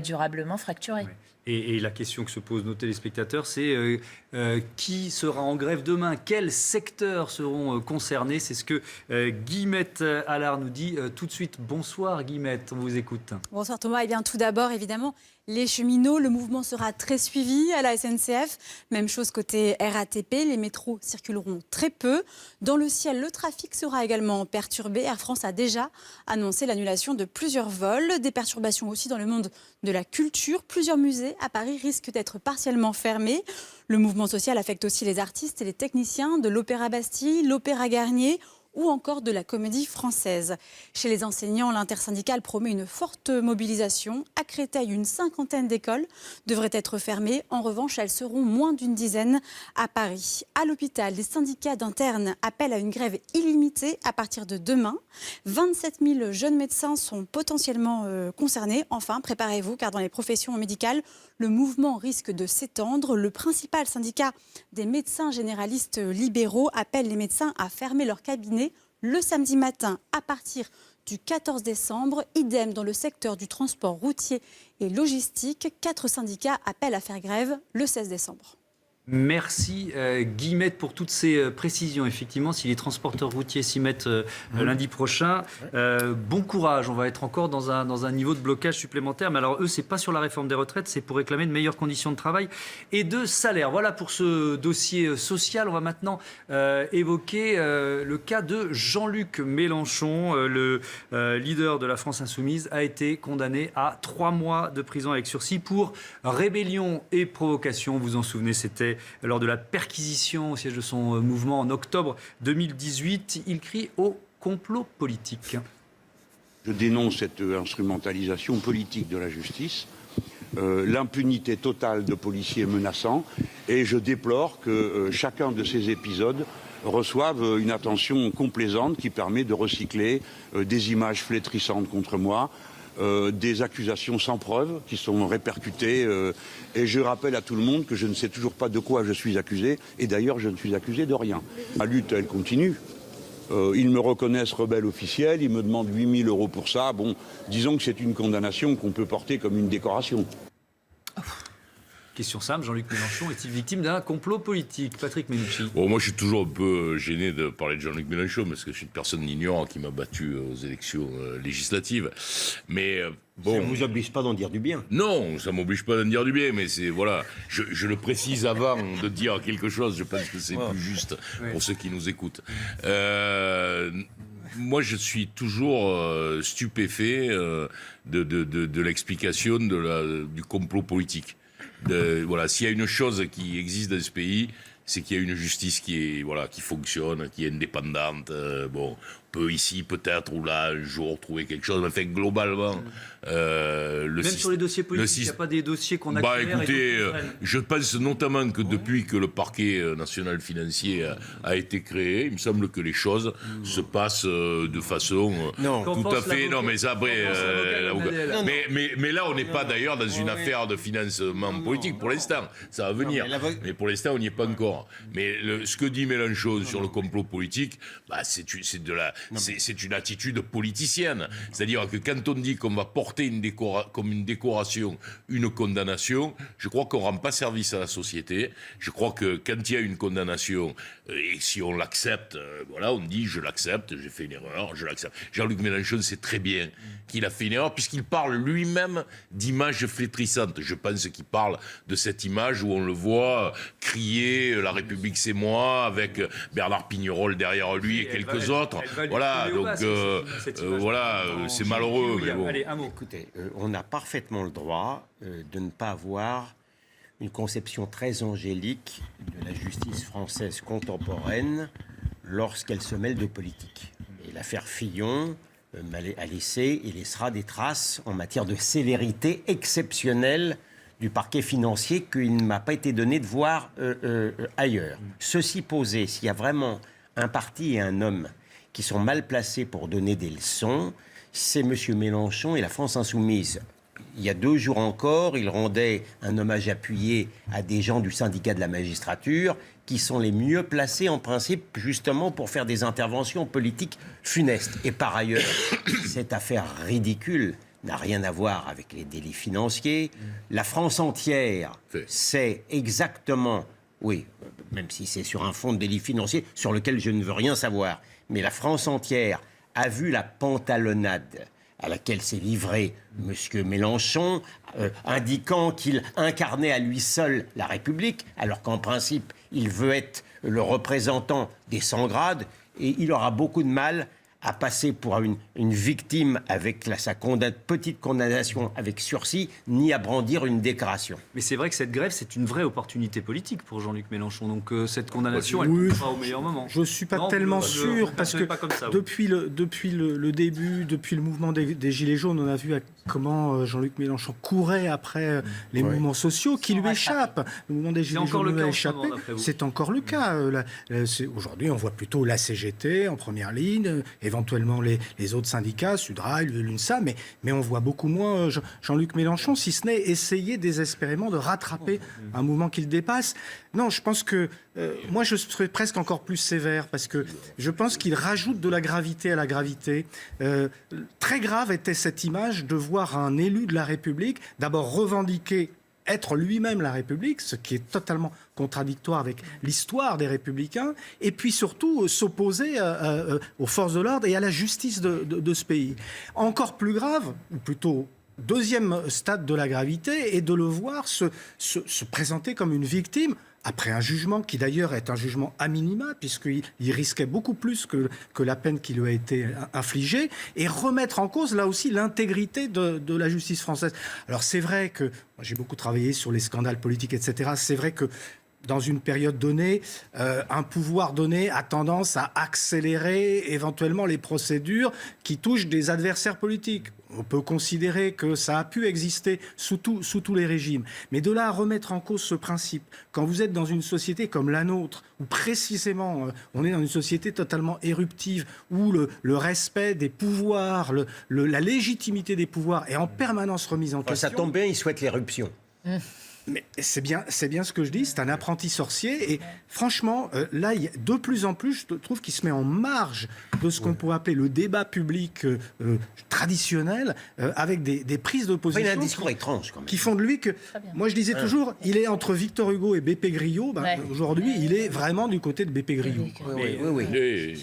durablement fracturée. Oui. Et la question que se posent nos téléspectateurs, c'est qui sera en grève demain? Quels secteurs seront concernés? C'est ce que Guillemette Allard nous dit tout de suite. Bonsoir Guillemette, on vous écoute. Bonsoir Thomas. Eh bien, tout d'abord, évidemment, Les cheminots, le mouvement sera très suivi à la SNCF. Même chose côté RATP, les métros circuleront très peu. Dans le ciel, le trafic sera également perturbé. Air France a déjà annoncé l'annulation de plusieurs vols. Des perturbations aussi dans le monde de la culture. Plusieurs musées à Paris risquent d'être partiellement fermés. Le mouvement social affecte aussi les artistes et les techniciens de l'Opéra Bastille, l'Opéra Garnier ou encore de la Comédie Française. Chez les enseignants, l'intersyndicale promet une forte mobilisation. À Créteil, une 50aine d'écoles devraient être fermées. En revanche, elles seront moins d'une dizaine à Paris. À l'hôpital, les syndicats d'internes appellent à une grève illimitée à partir de demain. 27 000 jeunes médecins sont potentiellement concernés. Enfin, préparez-vous, car dans les professions médicales, le mouvement risque de s'étendre. Le principal syndicat des médecins généralistes libéraux appelle les médecins à fermer leur cabinet le samedi matin à partir du 14 décembre. Idem dans le secteur du transport routier et logistique. 4 syndicats appellent à faire grève le 16 décembre. Merci Guillemette pour toutes ces précisions. Effectivement, si les transporteurs routiers s'y mettent lundi prochain, bon courage. On va être encore dans un niveau de blocage supplémentaire. Mais alors eux, c'est pas sur la réforme des retraites, c'est pour réclamer de meilleures conditions de travail et de salaire. Voilà pour ce dossier social. On va maintenant évoquer le cas de Jean-Luc Mélenchon. Le leader de la France Insoumise a été condamné à 3 mois de prison avec sursis pour rébellion et provocation. Vous vous en souvenez, c'était lors de la perquisition au siège de son mouvement en octobre 2018. Il crie au complot politique. Je dénonce cette instrumentalisation politique de la justice, l'impunité totale de policiers menaçants, et je déplore que chacun de ces épisodes reçoive une attention complaisante qui permet de recycler des images flétrissantes contre moi, des accusations sans preuve qui sont répercutées. Et je rappelle à tout le monde que je ne sais toujours pas de quoi je suis accusé. Et d'ailleurs, je ne suis accusé de rien. La lutte, elle continue. Ils me reconnaissent rebelle officiel. Ils me demandent 8 000 € pour ça. Bon, disons que c'est une condamnation qu'on peut porter comme une décoration. Question simple, Jean-Luc Mélenchon est-il victime d'un complot politique? Patrick Menucci. Bon, moi, je suis toujours un peu gêné de parler de Jean-Luc Mélenchon, parce que je suis une personne ignorante qui m'a battu aux élections législatives. Mais bon, ça ne vous oblige pas d'en dire du bien. Non, ça ne m'oblige pas d'en dire du bien, mais c'est, voilà, je le précise avant de dire quelque chose, je pense que c'est plus juste pour ceux qui nous écoutent. Moi, je suis toujours stupéfait de l'explication du complot politique. Voilà, s'il y a une chose qui existe dans ce pays, c'est qu'il y a une justice qui fonctionne, qui est indépendante. Bon, on peut ici, peut-être, ou là, un jour, trouver quelque chose. Mais fait, globalement, même sur les dossiers politiques, il n'y a pas des dossiers qu'on accélère. Écoutez, je pense notamment que depuis que le parquet national financier a été créé, il me semble que les choses se passent de façon tout à fait... Non, mais ça, après... mais là, on n'est pas d'ailleurs dans une affaire de financement politique pour l'instant. Ça va venir. Mais pour l'instant, on n'y est pas encore. Mais ce que dit Mélenchon sur le complot politique, c'est une attitude politicienne. C'est-à-dire que quand on dit qu'on va porter comme une décoration une condamnation, je crois qu'on ne rend pas service à la société. Je crois que quand il y a une condamnation, et si on l'accepte, voilà, on dit je l'accepte, j'ai fait une erreur, je l'accepte. Jean-Luc Mélenchon sait très bien qu'il a fait une erreur, puisqu'il parle lui-même d'images flétrissantes. Je pense qu'il parle de cette image où on le voit crier « La République c'est moi » avec Bernard Pignerol derrière lui et quelques autres. Voilà, donc voilà, c'est malheureux. Mais bon. Allez, un mot. Écoutez, on a parfaitement le droit de ne pas avoir une conception très angélique de la justice française contemporaine lorsqu'elle se mêle de politique. Et l'affaire Fillon a laissé et laissera des traces en matière de sévérité exceptionnelle du parquet financier qu'il ne m'a pas été donné de voir ailleurs. Ceci posé, s'il y a vraiment un parti et un homme qui sont mal placés pour donner des leçons, c'est M. Mélenchon et la France Insoumise. Il y a 2 jours encore, il rendait un hommage appuyé à des gens du syndicat de la magistrature qui sont les mieux placés en principe justement pour faire des interventions politiques funestes. Et par ailleurs, cette affaire ridicule n'a rien à voir avec les délits financiers. La France entière sait exactement, oui, même si c'est sur un fond de délits financiers sur lequel je ne veux rien savoir, mais la France entière a vu la pantalonnade à laquelle s'est livré M. Mélenchon, indiquant qu'il incarnait à lui seul la République, alors qu'en principe, il veut être le représentant des 100 grades, et il aura beaucoup de mal à passer pour une victime avec sa petite condamnation avec sursis, ni à brandir une déclaration. Mais c'est vrai que cette grève, c'est une vraie opportunité politique pour Jean-Luc Mélenchon. Donc cette condamnation, elle ne Oui, pas au meilleur moment. Je ne suis pas tellement sûr, parce que pas comme ça, depuis le début, depuis le mouvement des Gilets jaunes, on a vu comment Jean-Luc Mélenchon courait après les mouvements sociaux qui lui échappent. Le mouvement des Gilets jaunes lui a échappé. C'est encore le cas. Aujourd'hui, on voit plutôt la CGT en première ligne, éventuellement les autres syndicats, Sudrail, l'UNSA, mais on voit beaucoup moins Jean-Luc Mélenchon, si ce n'est essayer désespérément de rattraper un mouvement qu'il dépasse. Non, je pense que moi, je serais presque encore plus sévère, parce que je pense qu'il rajoute de la gravité à la gravité. Très grave était cette image de voir un élu de la République d'abord revendiquer être lui-même la République, ce qui est totalement contradictoire avec l'histoire des Républicains, et puis surtout s'opposer aux forces de l'ordre et à la justice de ce pays. Encore plus grave, ou plutôt deuxième stade de la gravité, est de le voir se présenter comme une victime, après un jugement qui d'ailleurs est un jugement a minima, puisqu'il risquait beaucoup plus que la peine qui lui a été infligée, et remettre en cause là aussi l'intégrité de la justice française. Alors c'est vrai que, moi, j'ai beaucoup travaillé sur les scandales politiques, etc. C'est vrai que dans une période donnée, un pouvoir donné a tendance à accélérer éventuellement les procédures qui touchent des adversaires politiques. On peut considérer que ça a pu exister sous tous les régimes. Mais de là à remettre en cause ce principe, quand vous êtes dans une société comme la nôtre, où précisément on est dans une société totalement éruptive, où le respect des pouvoirs, la légitimité des pouvoirs est en permanence remise en question. Ça tombe bien, ils souhaitent l'éruption. Mais c'est bien ce que je dis, c'est un apprenti sorcier. Et franchement, là, de plus en plus, je trouve qu'il se met en marge de ce qu'on pourrait appeler le débat public traditionnel, avec des prises de position. Il a un discours étrange, quand même. Qui font de lui que... Moi, je disais toujours, il est entre Victor Hugo et Beppe Grillo. Aujourd'hui, il est vraiment du côté de Beppe Grillo.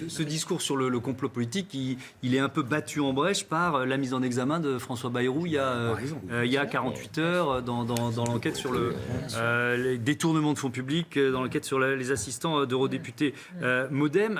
Ce discours sur le complot politique, il est un peu battu en brèche par la mise en examen de François Bayrou il y a 48 heures dans l'enquête sur les détournements de fonds publics, dans l'enquête sur les assistants d'eurodéputés Modem.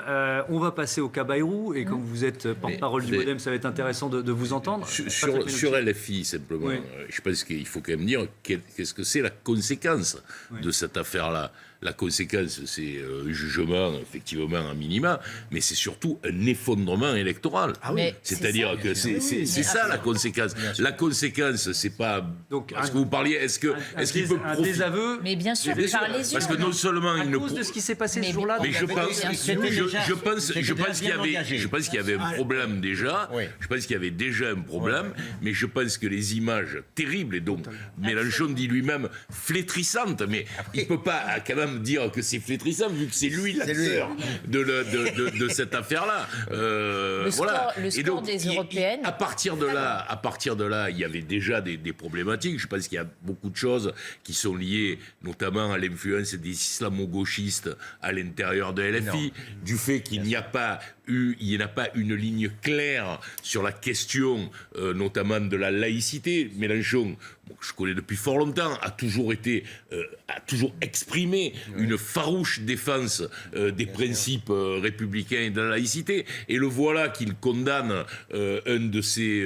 On va passer au cas Bayrou, et comme vous êtes porte-parole du Modem, ça va être intéressant de vous entendre. Sur LFI, simplement, je pense qu'il faut quand même dire qu'est-ce que c'est la conséquence de cette affaire-là. La conséquence, c'est un jugement, effectivement, à minima, mais c'est surtout un effondrement électoral. C'est-à-dire que c'est ça la conséquence. La conséquence, c'est pas... Donc, parce que vous parliez, est-ce qu'il peut profiter... Un désaveu. Mais bien sûr, par les yeux. Parce que non seulement il ne... À cause de ce qui s'est passé ce jour-là. Mais je pense qu'il y avait un problème déjà. Je pense qu'il y avait déjà un problème, mais je pense que les images terribles, et donc Mélenchon dit lui-même flétrissantes, mais il ne peut pas quand même dire que c'est flétrissant, vu que c'est lui l'acteur de cette affaire-là. Le score des européennes. À partir de là, il y avait déjà des problématiques. Je pense qu'il y a beaucoup de choses qui sont liées notamment à l'influence des islamo-gauchistes à l'intérieur de LFI, du fait qu'il n'y a pas une ligne claire sur la question, notamment de la laïcité. Mélenchon, que je connais depuis fort longtemps, a toujours exprimé une farouche défense des principes républicains et de la laïcité. Et le voilà qu'il condamne un de ses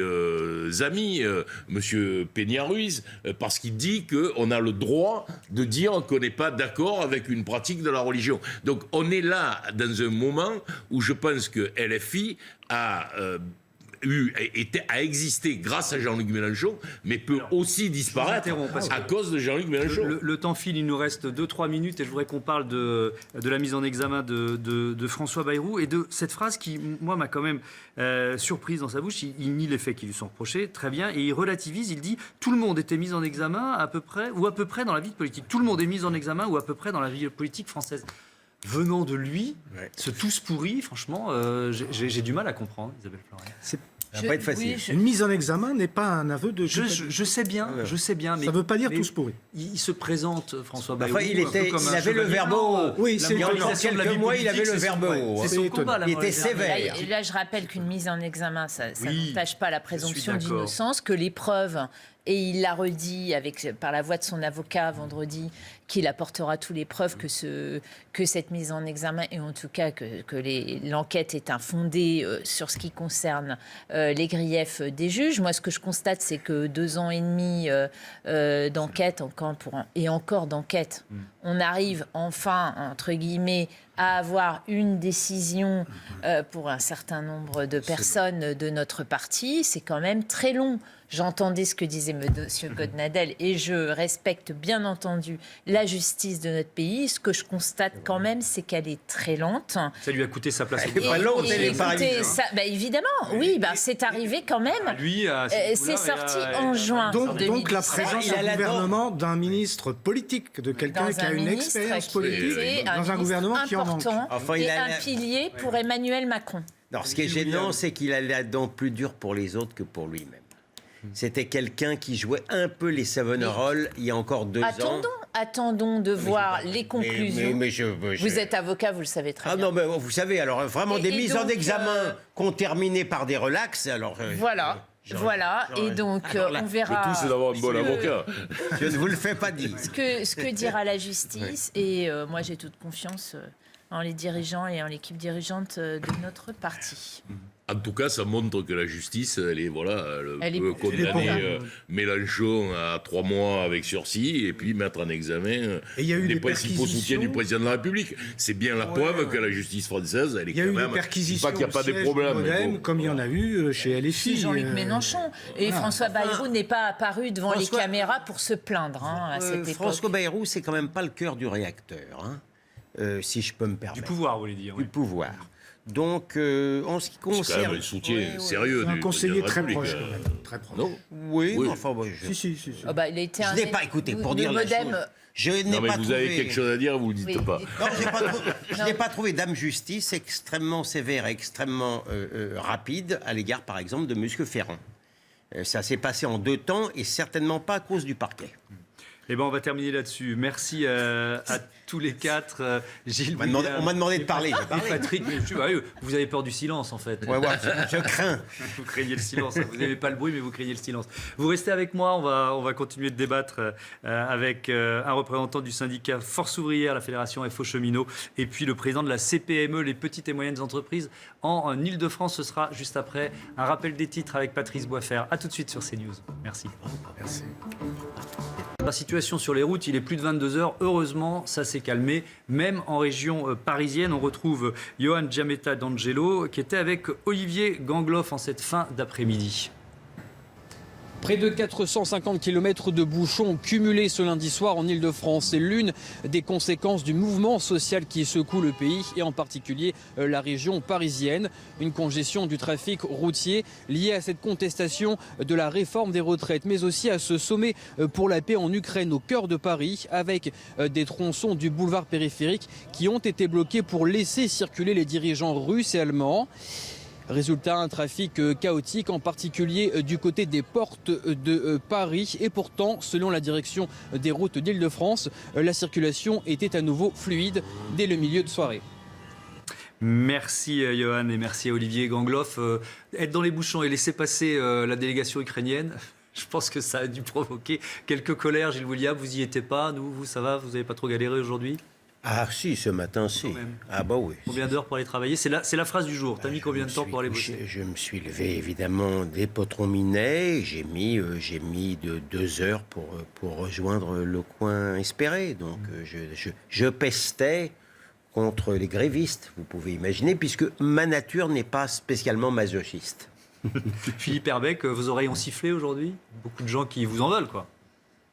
amis, M. Peña-Ruiz, parce qu'il dit qu'on a le droit de dire qu'on n'est pas d'accord avec une pratique de la religion. Donc on est là dans un moment où je pense que LFI a existé grâce à Jean-Luc Mélenchon, mais peut aussi disparaître à cause de Jean-Luc Mélenchon. Le temps file, il nous reste 2-3 minutes, et je voudrais qu'on parle de la mise en examen de François Bayrou, et de cette phrase qui, moi, m'a quand même surprise dans sa bouche. Il nie les faits qui lui sont reprochés, très bien, et il relativise, il dit « Tout le monde était mis en examen à peu près dans la vie politique. Tout le monde est mis en examen ou à peu près dans la vie politique française. » Venant de lui, ce tous pourri, franchement, j'ai du mal à comprendre, Isabelle Floret. Ça va pas être facile. Une mise en examen n'est pas un aveu de... Je sais bien, mais... Ça ne veut pas dire tous pourris. Il se présente, François Bayrou, Enfin, il avait le verbe haut. Oui, il y a encore quelques mois, il avait le verbe haut. C'est son combat, il était sévère. Là, je rappelle qu'une mise en examen, ça n'entache pas la présomption d'accord. d'innocence, que les preuves, et il l'a redit par la voix de son avocat vendredi, qu'il apportera toutes les preuves que cette mise en examen, et en tout cas que l'enquête est infondée sur ce qui concerne les griefs des juges. Moi, ce que je constate, c'est que 2 ans et demi d'enquête, encore d'enquête, on arrive enfin, entre guillemets, à avoir une décision pour un certain nombre de personnes de notre parti. C'est quand même très long. J'entendais ce que disait M. Godnadel et je respecte bien entendu la justice de notre pays. Ce que je constate quand même, c'est qu'elle est très lente. Ça lui a coûté sa place. Elle n'est pas lente, elle est pas évidemment, oui, c'est arrivé quand même. C'est sorti en juin. Donc la présence au gouvernement d'un ministre politique, de quelqu'un qui a une expérience politique, dans un gouvernement qui en manque. Et un pilier pour Emmanuel Macron. Alors, ce qui est gênant, c'est qu'il a la dent plus dure pour les autres que pour lui-même. C'était quelqu'un qui jouait un peu les Savonarola il y a encore 2 ans. Attendons de voir les conclusions. Vous êtes avocat, vous le savez très bien. Non, mais vous savez, alors vraiment des mises en examen qu'ont terminé par des relax. Alors, Voilà, et donc on verra. Le tout, c'est d'avoir un bon avocat. Je ne vous le fais pas dire. Ce que dira la justice, et moi j'ai toute confiance en les dirigeants et en l'équipe dirigeante de notre parti. En tout cas, ça montre que la justice, elle peut condamner Mélenchon à 3 mois avec sursis et puis mettre en examen les principaux soutiens du président de la République. C'est bien la preuve que la justice française, elle est quand même... Il y a eu des perquisitions pas qu'il n'y a pas des problèmes. Comme il y en a eu chez LFI. Jean-Luc Mélenchon. Et François Bayrou n'est pas apparu devant les caméras pour se plaindre à cette époque. François Bayrou, c'est quand même pas le cœur du réacteur, si je peux me permettre. Du pouvoir, vous voulez dire. Du pouvoir. Donc, en ce qui concerne... C'est quand même un soutien sérieux. Un conseiller très proche, quand même. Très proche. Non. Oui, mais enfin... Si. Il a été je n'ai pas écouté, pour dire la chose. Je n'ai pas vous trouvé... avez quelque chose à dire, vous ne le dites pas. Non, je n'ai pas trouvé Dame Justice extrêmement sévère, extrêmement rapide à l'égard, par exemple, de M. Ferrand. Ça s'est passé en 2 temps et certainement pas à cause du parquet. Eh ben, on va terminer là-dessus. Merci à tous les 4. Gilles, on m'a demandé de parler. Et Patrick, vous avez peur du silence, en fait. Ouais, je crains. Vous craignez le silence. Vous n'avez pas le bruit, mais vous craignez le silence. Vous restez avec moi. On va continuer de débattre avec un représentant du syndicat Force ouvrière, la Fédération FO Cheminots, et puis le président de la CPME, les petites et moyennes entreprises en Ile-de-France. Ce sera juste après un rappel des titres avec Patrice Boisfer. A tout de suite sur CNews. Merci. Merci. La situation sur les routes, il est plus de 22 heures. Heureusement, ça s'est calmé. Même en région parisienne, on retrouve Johan Giametta d'Angelo qui était avec Olivier Gangloff en cette fin d'après-midi. Près de 450 km de bouchons cumulés ce lundi soir en Ile-de-France. C'est l'une des conséquences du mouvement social qui secoue le pays et en particulier la région parisienne. Une congestion du trafic routier liée à cette contestation de la réforme des retraites, mais aussi à ce sommet pour la paix en Ukraine au cœur de Paris avec des tronçons du boulevard périphérique qui ont été bloqués pour laisser circuler les dirigeants russes et allemands. Résultat, un trafic chaotique, en particulier du côté des portes de Paris. Et pourtant, selon la direction des routes d'Île-de-France, la circulation était à nouveau fluide dès le milieu de soirée. Merci Johan et merci à Olivier Gangloff. Être dans les bouchons et laisser passer la délégation ukrainienne, je pense que ça a dû provoquer quelques colères. Gilles William, vous y étiez pas, vous ça va, vous n'avez pas trop galéré aujourd'hui ? Ah si, ce matin, si. Ah bah oui. Combien d'heures pour aller travailler ? C'est la phrase du jour. T'as mis combien de temps pour aller bosser ? Je me suis levé, évidemment, dès Potron-Minet. J'ai mis de 2 heures pour rejoindre le coin espéré. Donc, je pestais contre les grévistes, vous pouvez imaginer, puisque ma nature n'est pas spécialement masochiste. Philippe Herbeck, vos oreilles ont sifflé aujourd'hui ? Beaucoup de gens qui vous en veulent, quoi.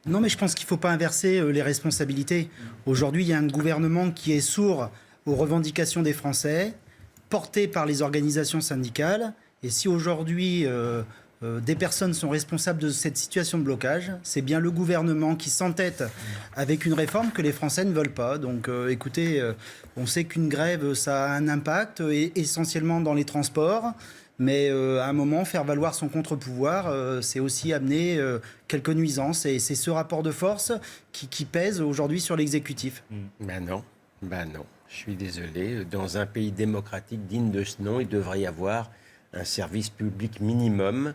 Non, mais je pense qu'il ne faut pas inverser les responsabilités. Aujourd'hui, il y a un gouvernement qui est sourd aux revendications des Français, porté par les organisations syndicales. Et si aujourd'hui, des personnes sont responsables de cette situation de blocage. C'est bien le gouvernement qui s'entête avec une réforme que les Français ne veulent pas. Donc écoutez, on sait qu'une grève, ça a un impact, essentiellement dans les transports. Mais à un moment, faire valoir son contre-pouvoir, c'est aussi amener quelques nuisances. Et c'est ce rapport de force qui pèse aujourd'hui sur l'exécutif. Ben non. Je suis désolé. Dans un pays démocratique digne de ce nom, il devrait y avoir un service public minimum.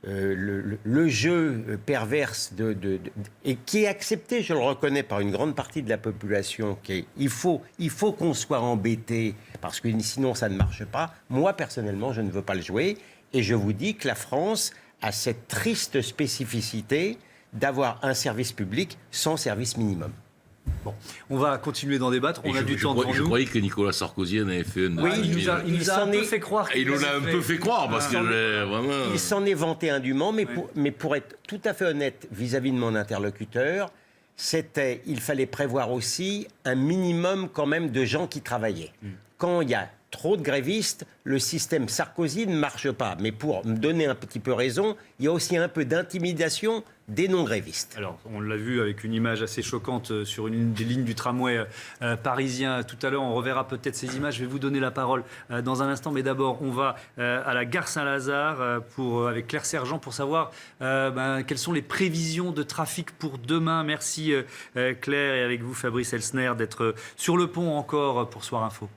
Le jeu perverse et qui est accepté, je le reconnais, par une grande partie de la population, il faut qu'on soit embêté parce que sinon ça ne marche pas. Moi, personnellement, je ne veux pas le jouer et je vous dis que la France a cette triste spécificité d'avoir un service public sans service minimum. Bon, on va continuer d'en débattre. On a du temps devant nous. Je croyais que Nicolas Sarkozy en avait fait un. Oui, il nous a un peu fait croire. Il nous l'a un peu fait croire parce que vraiment. Il s'en est vanté indûment, mais pour être tout à fait honnête vis-à-vis de mon interlocuteur, il fallait prévoir aussi un minimum quand même de gens qui travaillaient. Quand il y a trop de grévistes, le système Sarkozy ne marche pas. Mais pour me donner un petit peu raison, il y a aussi un peu d'intimidation des non-grévistes. Alors, on l'a vu avec une image assez choquante sur une des lignes du tramway parisien. Tout à l'heure, on reverra peut-être ces images. Je vais vous donner la parole dans un instant. Mais d'abord, on va à la gare Saint-Lazare avec Claire Sergent pour savoir quelles sont les prévisions de trafic pour demain. Merci Claire et avec vous Fabrice Elsner d'être sur le pont encore pour Soir Info.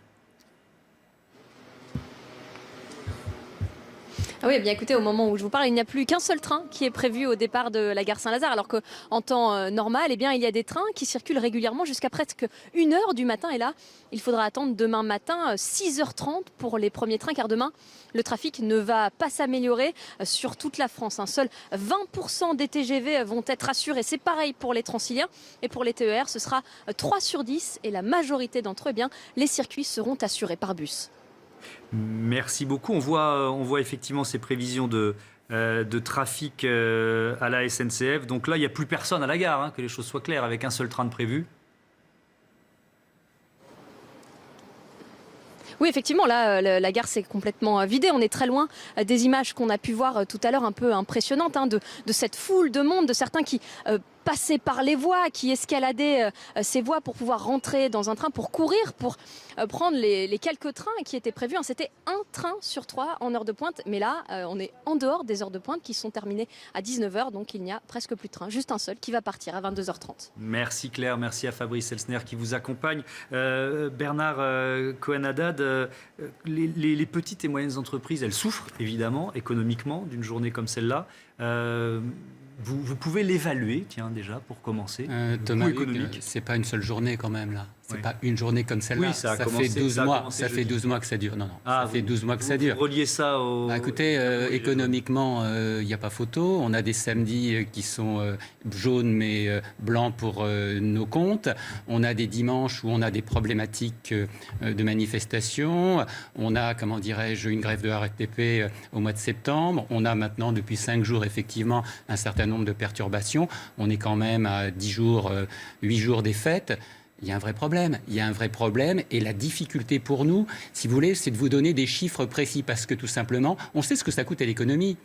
Ah oui, eh bien écoutez, au moment où je vous parle, il n'y a plus qu'un seul train qui est prévu au départ de la gare Saint-Lazare, alors qu'en temps normal, eh bien, il y a des trains qui circulent régulièrement jusqu'à presque 1h du matin. Et là, il faudra attendre demain matin 6h30 pour les premiers trains, car demain, le trafic ne va pas s'améliorer sur toute la France. Seuls 20% des TGV vont être assurés. C'est pareil pour les Transiliens et pour les TER, ce sera 3 sur 10 et la majorité d'entre eux, eh bien, les circuits seront assurés par bus. Merci beaucoup. On voit effectivement ces prévisions de trafic à la SNCF. Donc là, il n'y a plus personne à la gare, que les choses soient claires, avec un seul train de prévu. Oui, effectivement, là, la gare s'est complètement vidée. On est très loin des images qu'on a pu voir tout à l'heure, un peu impressionnantes, de cette foule de monde, de certains qui passaient par les voies, qui escaladaient ces voies pour pouvoir rentrer dans un train, pour courir, pour prendre les quelques trains qui étaient prévus. C'était un train sur 3 en heure de pointe, mais là, on est en dehors des heures de pointe qui sont terminées à 19h, donc il n'y a presque plus de train, juste un seul qui va partir à 22h30. Merci Claire, merci à Fabrice Elsner qui vous accompagne. Bernard Cohen-Haddad, les petites et moyennes entreprises, elles souffrent évidemment économiquement d'une journée comme celle-là. Vous pouvez l'évaluer, tiens, déjà, pour commencer. Thomas, c'est pas une seule journée quand même, là. C'est pas une journée comme celle-là. Oui, ça fait 12 mois. Ça fait 12 mois que ça dure. Non, ça fait 12 mois que ça dure. Vous reliez ça au... Écoutez, économiquement, il n'y a pas photo. On a des samedis qui sont jaunes mais blancs pour nos comptes. On a des dimanches où on a des problématiques de manifestation. On a, comment dirais-je, une grève de RATP au mois de septembre. On a maintenant, depuis 5 jours, effectivement, un certain nombre de perturbations. On est quand même à 10 jours, 8 jours des fêtes. Il y a un vrai problème. Il y a un vrai problème. Et la difficulté pour nous, si vous voulez, c'est de vous donner des chiffres précis. Parce que tout simplement, on sait ce que ça coûte à l'économie.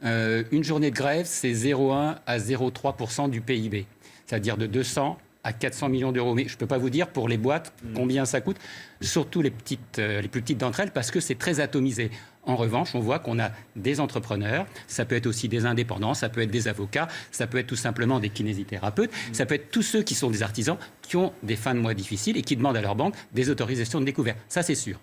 Une journée de grève, c'est 0,1 à 0,3% du PIB. C'est-à-dire de 200 à 400 millions d'euros. Mais je ne peux pas vous dire pour les boîtes combien ça coûte. Surtout les plus petites d'entre elles, parce que c'est très atomisé. En revanche, on voit qu'on a des entrepreneurs, ça peut être aussi des indépendants, ça peut être des avocats, ça peut être tout simplement des kinésithérapeutes, ça peut être tous ceux qui sont des artisans, qui ont des fins de mois difficiles et qui demandent à leur banque des autorisations de découvert. Ça, c'est sûr.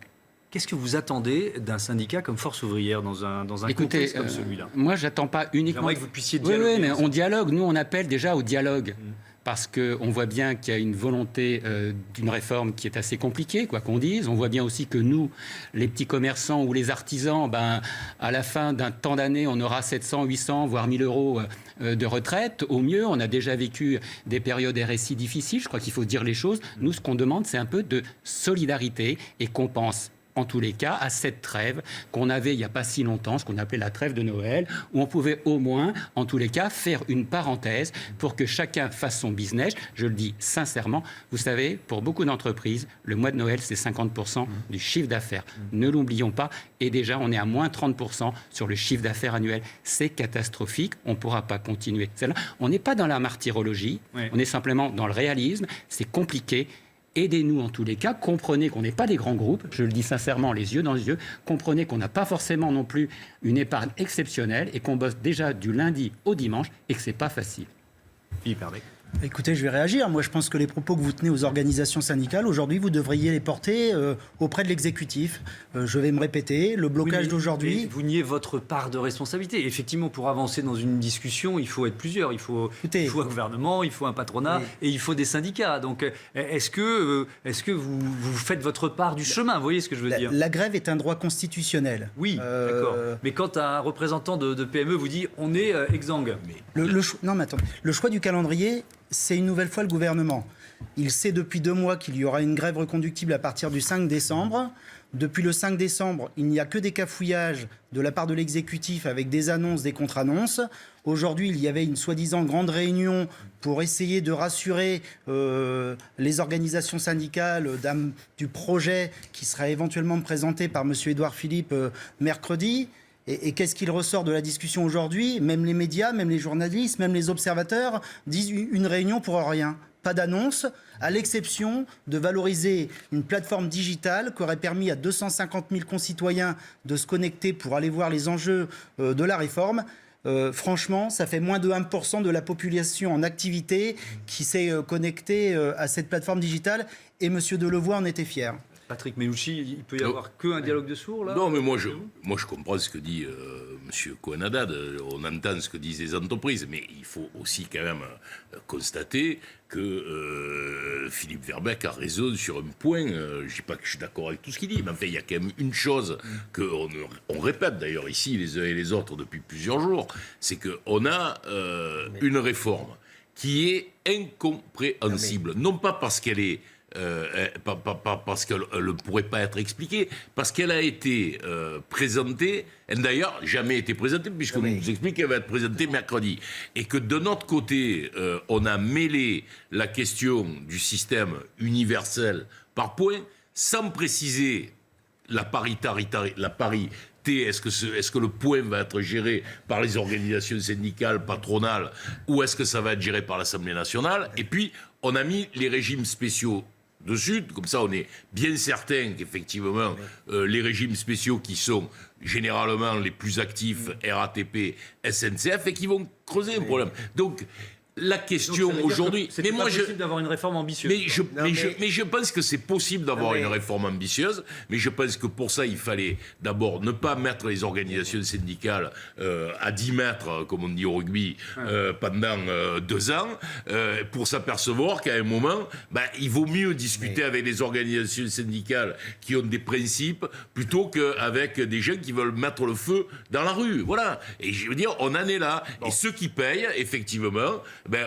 Qu'est-ce que vous attendez d'un syndicat comme Force ouvrière dans un contexte comme celui-là ? Moi, j'attends pas uniquement... J'aimerais que vous puissiez dialoguer. Oui, mais on dialogue. Nous, on appelle déjà au dialogue. Parce qu'on voit bien qu'il y a une volonté d'une réforme qui est assez compliquée, quoi qu'on dise. On voit bien aussi que nous, les petits commerçants ou les artisans, à la fin d'un temps d'année, on aura 700, 800, voire 1000 euros de retraite. Au mieux, on a déjà vécu des périodes RSI difficiles. Je crois qu'il faut dire les choses. Nous, ce qu'on demande, c'est un peu de solidarité et qu'on pense en tous les cas, à cette trêve qu'on avait il n'y a pas si longtemps, ce qu'on appelait la trêve de Noël, où on pouvait au moins, en tous les cas, faire une parenthèse pour que chacun fasse son business. Je le dis sincèrement, vous savez, pour beaucoup d'entreprises, le mois de Noël, c'est 50% du chiffre d'affaires. Ne l'oublions pas. Et déjà, on est à moins 30% sur le chiffre d'affaires annuel. C'est catastrophique. On ne pourra pas continuer. On n'est pas dans la martyrologie. On est simplement dans le réalisme. C'est compliqué. Aidez-nous en tous les cas, comprenez qu'on n'est pas des grands groupes, je le dis sincèrement, les yeux dans les yeux, comprenez qu'on n'a pas forcément non plus une épargne exceptionnelle et qu'on bosse déjà du lundi au dimanche et que c'est pas facile. Philippe Hervé. Écoutez, je vais réagir. Moi, je pense que les propos que vous tenez aux organisations syndicales, aujourd'hui, vous devriez les porter auprès de l'exécutif. Je vais me répéter, le blocage d'aujourd'hui... Vous niez votre part de responsabilité. Effectivement, pour avancer dans une discussion, il faut être plusieurs. Il faut un gouvernement, il faut un patronat et il faut des syndicats. Donc, est-ce que vous faites votre part du chemin? Vous voyez ce que je veux dire? La grève est un droit constitutionnel. Oui, d'accord. Mais quand un représentant de PME vous dit on est exsangue... Non, mais attends. Le choix du calendrier... C'est une nouvelle fois le gouvernement. Il sait depuis 2 mois qu'il y aura une grève reconductible à partir du 5 décembre. Depuis le 5 décembre, il n'y a que des cafouillages de la part de l'exécutif avec des annonces, des contre-annonces. Aujourd'hui, il y avait une soi-disant grande réunion pour essayer de rassurer les organisations syndicales du projet qui sera éventuellement présenté par M. Édouard Philippe mercredi. Et qu'est-ce qu'il ressort de la discussion aujourd'hui? Même les médias, même les journalistes, même les observateurs disent une réunion pour rien. Pas d'annonce, à l'exception de valoriser une plateforme digitale qui aurait permis à 250 000 concitoyens de se connecter pour aller voir les enjeux de la réforme. Franchement, ça fait moins de 1% de la population en activité qui s'est connectée à cette plateforme digitale. Et M. Delevoye en était fier. Patrick Melouchi, il peut y avoir qu'un dialogue de sourds là? Non, mais moi je comprends ce que dit M. Cohen-Haddad. On entend ce que disent les entreprises, mais il faut aussi quand même constater que Philippe Verbeek a raison sur un point. Je ne dis pas que je suis d'accord avec tout ce qu'il dit, mais enfin, il y a quand même une chose qu'on répète d'ailleurs ici les uns et les autres depuis plusieurs jours, c'est qu'on a une réforme qui est incompréhensible, non pas parce qu'elle est parce qu'elle ne pourrait pas être expliquée, parce qu'elle a été présentée, elle n'a d'ailleurs jamais été présentée, puisqu'on nous explique qu'elle va être présentée mercredi. Et que de notre côté, on a mêlé la question du système universel par points, sans préciser la parité. Est-ce que le point va être géré par les organisations syndicales, patronales, ou est-ce que ça va être géré par l'Assemblée nationale? Et puis, on a mis les régimes spéciaux dessus, comme ça on est bien certain qu'effectivement les régimes spéciaux qui sont généralement les plus actifs, RATP, SNCF, et qui vont creuser un problème. Donc la question aujourd'hui... C'est pas possible d'avoir une réforme ambitieuse. Mais je pense que c'est possible d'avoir une réforme ambitieuse, mais je pense que pour ça, il fallait d'abord ne pas mettre les organisations syndicales à 10 mètres, comme on dit au rugby, pendant 2 ans, pour s'apercevoir qu'à un moment, il vaut mieux discuter avec les organisations syndicales qui ont des principes, plutôt qu'avec des gens qui veulent mettre le feu dans la rue. Voilà. Et je veux dire, on en est là. Et ceux qui payent, effectivement...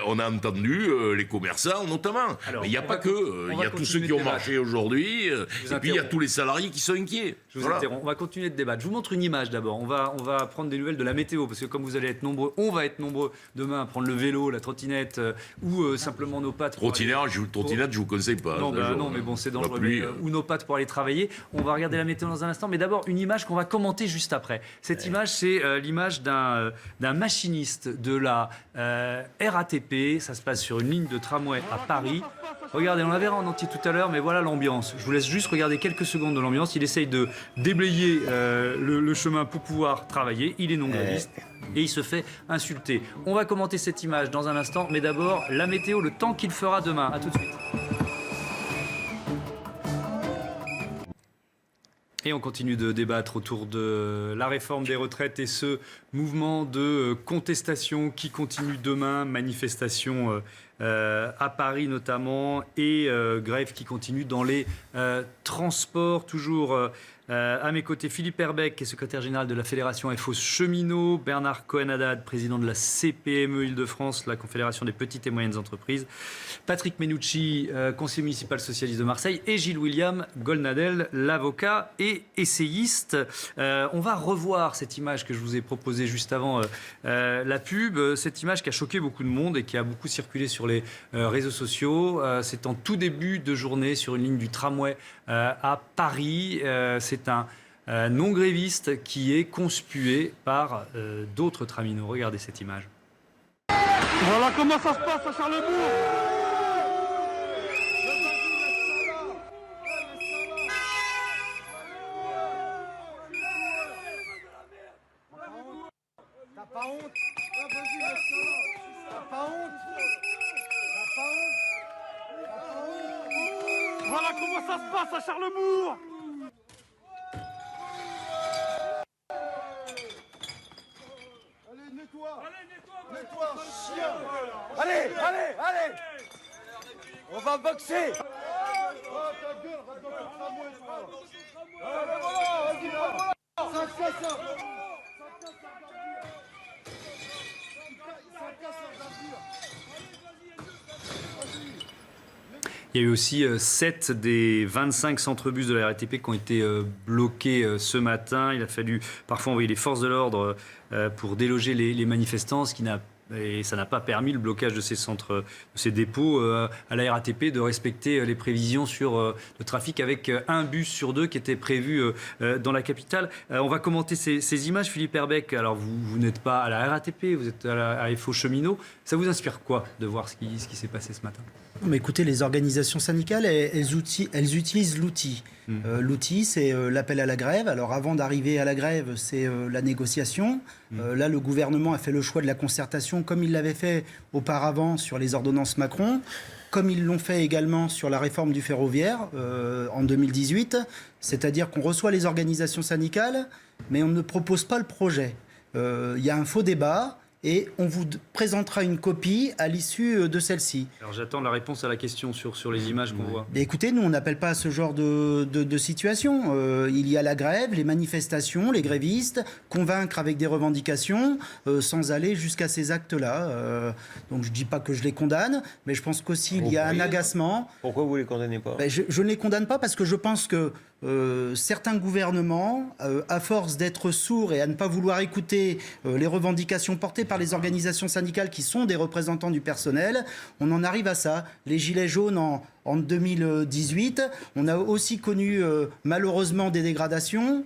on a entendu les commerçants notamment. Alors, mais il n'y a pas que. Il y a tous ceux qui ont marché aujourd'hui. Et puis il y a tous les salariés qui sont inquiets. Je vous interromps. On va continuer de débattre. Je vous montre une image d'abord. On va prendre des nouvelles de la météo. Parce que comme vous allez être nombreux, on va être nombreux demain à prendre le vélo, la trottinette ou simplement nos pattes. Trottinette, je vous conseille pas. Non, mais bon, c'est dangereux. Ou nos pattes pour aller travailler. On va regarder la météo dans un instant. Mais d'abord, une image qu'on va commenter juste après. Cette image, c'est l'image d'un machiniste de la RATP. Ça se passe sur une ligne de tramway à Paris. Regardez, on la verra en entier tout à l'heure, mais voilà l'ambiance. Je vous laisse juste regarder quelques secondes de l'ambiance. Il essaye de déblayer le chemin pour pouvoir travailler. Il est non gréviste et il se fait insulter. On va commenter cette image dans un instant, mais d'abord la météo, le temps qu'il fera demain. À tout de suite. Et on continue de débattre autour de la réforme des retraites et ce mouvement de contestation qui continue demain, manifestation à Paris notamment, et grève qui continue dans les transports. Toujours à mes côtés, Philippe Herbeck, qui est secrétaire général de la Fédération FO Cheminots, Bernard Cohen-Haddad, président de la CPME Île-de-France, la Confédération des petites et moyennes entreprises, Patrick Menucci, conseiller municipal socialiste de Marseille, et Gilles William Golnadel, l'avocat et essayiste. On va revoir cette image que je vous ai proposée juste avant la pub, cette image qui a choqué beaucoup de monde et qui a beaucoup circulé sur les réseaux sociaux. C'est en tout début de journée sur une ligne du tramway à Paris. C'est un non-gréviste qui est conspué par d'autres traminots. Regardez cette image. Voilà comment ça se passe à Charlesbourg. T'as pas honte? T'as pas honte? Voilà comment ça se passe à Charlesbourg. Allez, nettoie. Nettoie, chien. Allez. On va boxer. Oh, ta gueule, va dans le tramway, toi. Voilà, vas-y. Il y a eu aussi 7 des 25 centres-bus de la RATP qui ont été bloqués ce matin. Il a fallu parfois envoyer les forces de l'ordre pour déloger les manifestants, et ça n'a pas permis le blocage de ces centres, de ces dépôts à la RATP de respecter les prévisions sur le trafic avec un bus sur 2 qui était prévu dans la capitale. On va commenter ces images. Philippe Herbeck, alors vous n'êtes pas à la RATP, vous êtes à FO Cheminots. Ça vous inspire quoi de voir ce qui s'est passé ce matin ? Mais écoutez, les organisations syndicales, elles utilisent l'outil. L'outil, c'est l'appel à la grève. Alors avant d'arriver à la grève, c'est la négociation. Là, le gouvernement a fait le choix de la concertation, comme il l'avait fait auparavant sur les ordonnances Macron, comme ils l'ont fait également sur la réforme du ferroviaire en 2018. C'est-à-dire qu'on reçoit les organisations syndicales, mais on ne propose pas le projet. Il y a un faux débat. Et on vous présentera une copie à l'issue de celle-ci. Alors j'attends la réponse à la question sur les images qu'on voit. Mais écoutez, nous on n'appelle pas à ce genre de situation. Il y a la grève, les manifestations, les grévistes, convaincre avec des revendications sans aller jusqu'à ces actes-là. Donc je ne dis pas que je les condamne, mais je pense qu'aussi il y a un agacement. Pourquoi vous ne les condamnez pas ? Je ne les condamne pas parce que je pense que certains gouvernements, à force d'être sourds et à ne pas vouloir écouter les revendications portées par les organisations syndicales qui sont des représentants du personnel, on en arrive à ça. Les Gilets jaunes en 2018, on a aussi connu malheureusement des dégradations.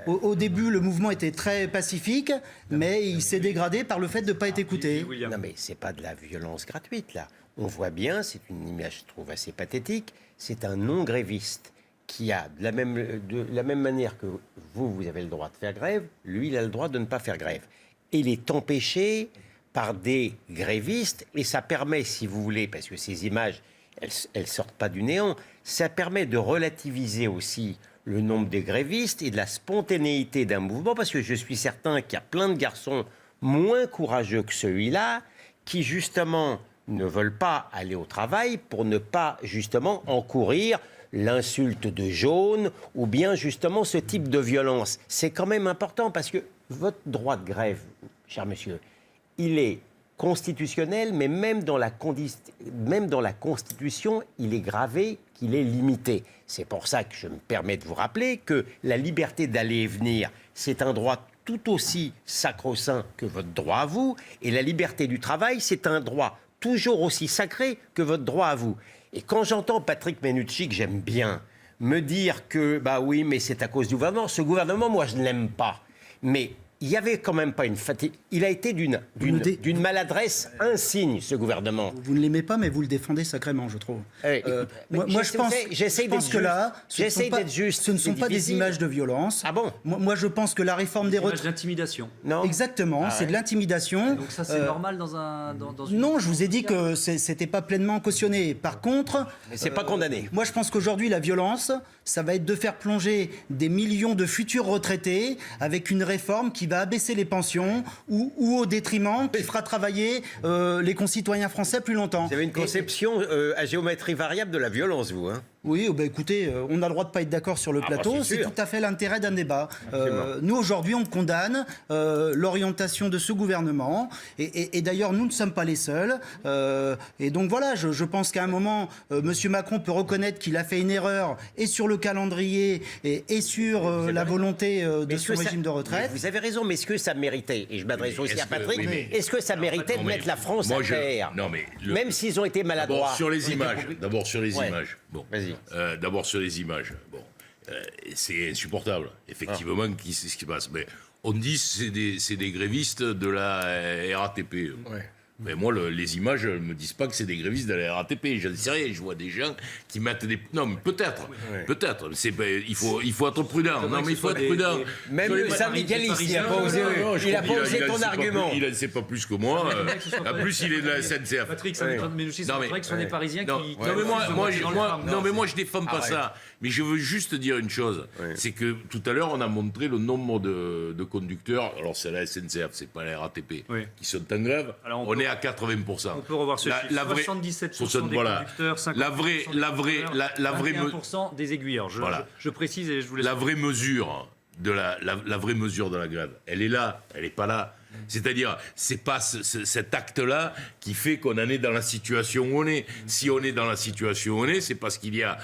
Au début, le mouvement était très pacifique, mais il s'est dégradé par le fait de ne pas être écouté. Non mais c'est pas de la violence gratuite là. On voit bien, c'est une image je trouve assez pathétique, c'est un non-gréviste qui a, de la même manière que vous avez le droit de faire grève, lui, il a le droit de ne pas faire grève. Et il est empêché par des grévistes, et ça permet, si vous voulez, parce que ces images, elles sortent pas du néant, ça permet de relativiser aussi le nombre de grévistes et de la spontanéité d'un mouvement, parce que je suis certain qu'il y a plein de garçons moins courageux que celui-là, qui justement ne veulent pas aller au travail pour ne pas justement encourir l'insulte de jaune ou bien justement ce type de violence. C'est quand même important parce que votre droit de grève, cher monsieur, il est constitutionnel, mais même dans la Constitution, il est gravé qu'il est limité. C'est pour ça que je me permets de vous rappeler que la liberté d'aller et venir, c'est un droit tout aussi sacro-saint que votre droit à vous, et la liberté du travail, c'est un droit toujours aussi sacré que votre droit à vous. Et quand j'entends Patrick Menucci, que j'aime bien, me dire que, bah oui, mais c'est à cause du gouvernement, ce gouvernement, moi, je ne l'aime pas. Mais il n'y avait quand même pas une fatigue. Il a été d'une maladresse insigne, ce gouvernement. Vous ne l'aimez pas, mais vous le défendez sacrément, je trouve. Moi, je pense que là, ce ne sont pas des images de violence. Ah bon ? Moi, je pense que la réforme des retraites... C'est d'intimidation. Non. Exactement, c'est de l'intimidation. Donc ça, c'est normal dans une... Non, je vous ai dit que c'était pas pleinement cautionné. Par contre... Mais c'est pas condamné. Moi, je pense qu'aujourd'hui, la violence, ça va être de faire plonger des millions de futurs retraités avec une réforme qui va abaisser les pensions ou au détriment qui fera travailler les concitoyens français plus longtemps. Vous avez une conception à géométrie variable de la violence, vous, hein? Oui, écoutez, on a le droit de pas être d'accord sur le plateau, c'est tout à fait l'intérêt d'un débat. Nous, aujourd'hui, on condamne l'orientation de ce gouvernement, et d'ailleurs, nous ne sommes pas les seuls. Et donc voilà, je pense qu'à un moment, M. Macron peut reconnaître qu'il a fait une erreur, et sur le calendrier, et sur la volonté de son régime de retraite. Vous avez raison, mais est-ce que ça méritait, et je m'adresse aussi à Patrick, est-ce que ça méritait de mettre la France à terre? Même s'ils ont été maladroits. D'abord sur les images. Bon. Vas-y. D'abord sur les images. Bon, c'est insupportable, effectivement, ce qui se passe. Mais on dit que c'est des grévistes de la RATP. Mais moi, les images ne me disent pas que c'est des grévistes de la RATP. Je ne sais rien. Je vois des gens qui mettent des... Non, mais peut-être. Peut-être. Il faut être prudent. Non, mais il faut être prudent. Même le syndicaliste, il n'a pas osé ton argument. Il ne sait pas plus que moi. En plus, il est de la SNCF. Patrick, ça mais aussi, c'est vrai que ce sont des Parisiens qui... Non, mais moi, je ne défends pas ça. Mais je veux juste dire une chose. C'est que tout à l'heure, on a montré le nombre de conducteurs. Alors, c'est la SNCF, c'est pas la RATP, qui sont en grève. On est à 80%. On peut revoir ce chiffre. 77% des conducteurs, 50% la vraie 21% des aiguilleurs. Je précise et je vous laisse... La vraie mesure de la vraie mesure de la grève, elle est là, elle n'est pas là. C'est-à-dire, c'est pas cet acte-là qui fait qu'on en est dans la situation où on est. Si on est dans la situation où on est, c'est parce qu'il y a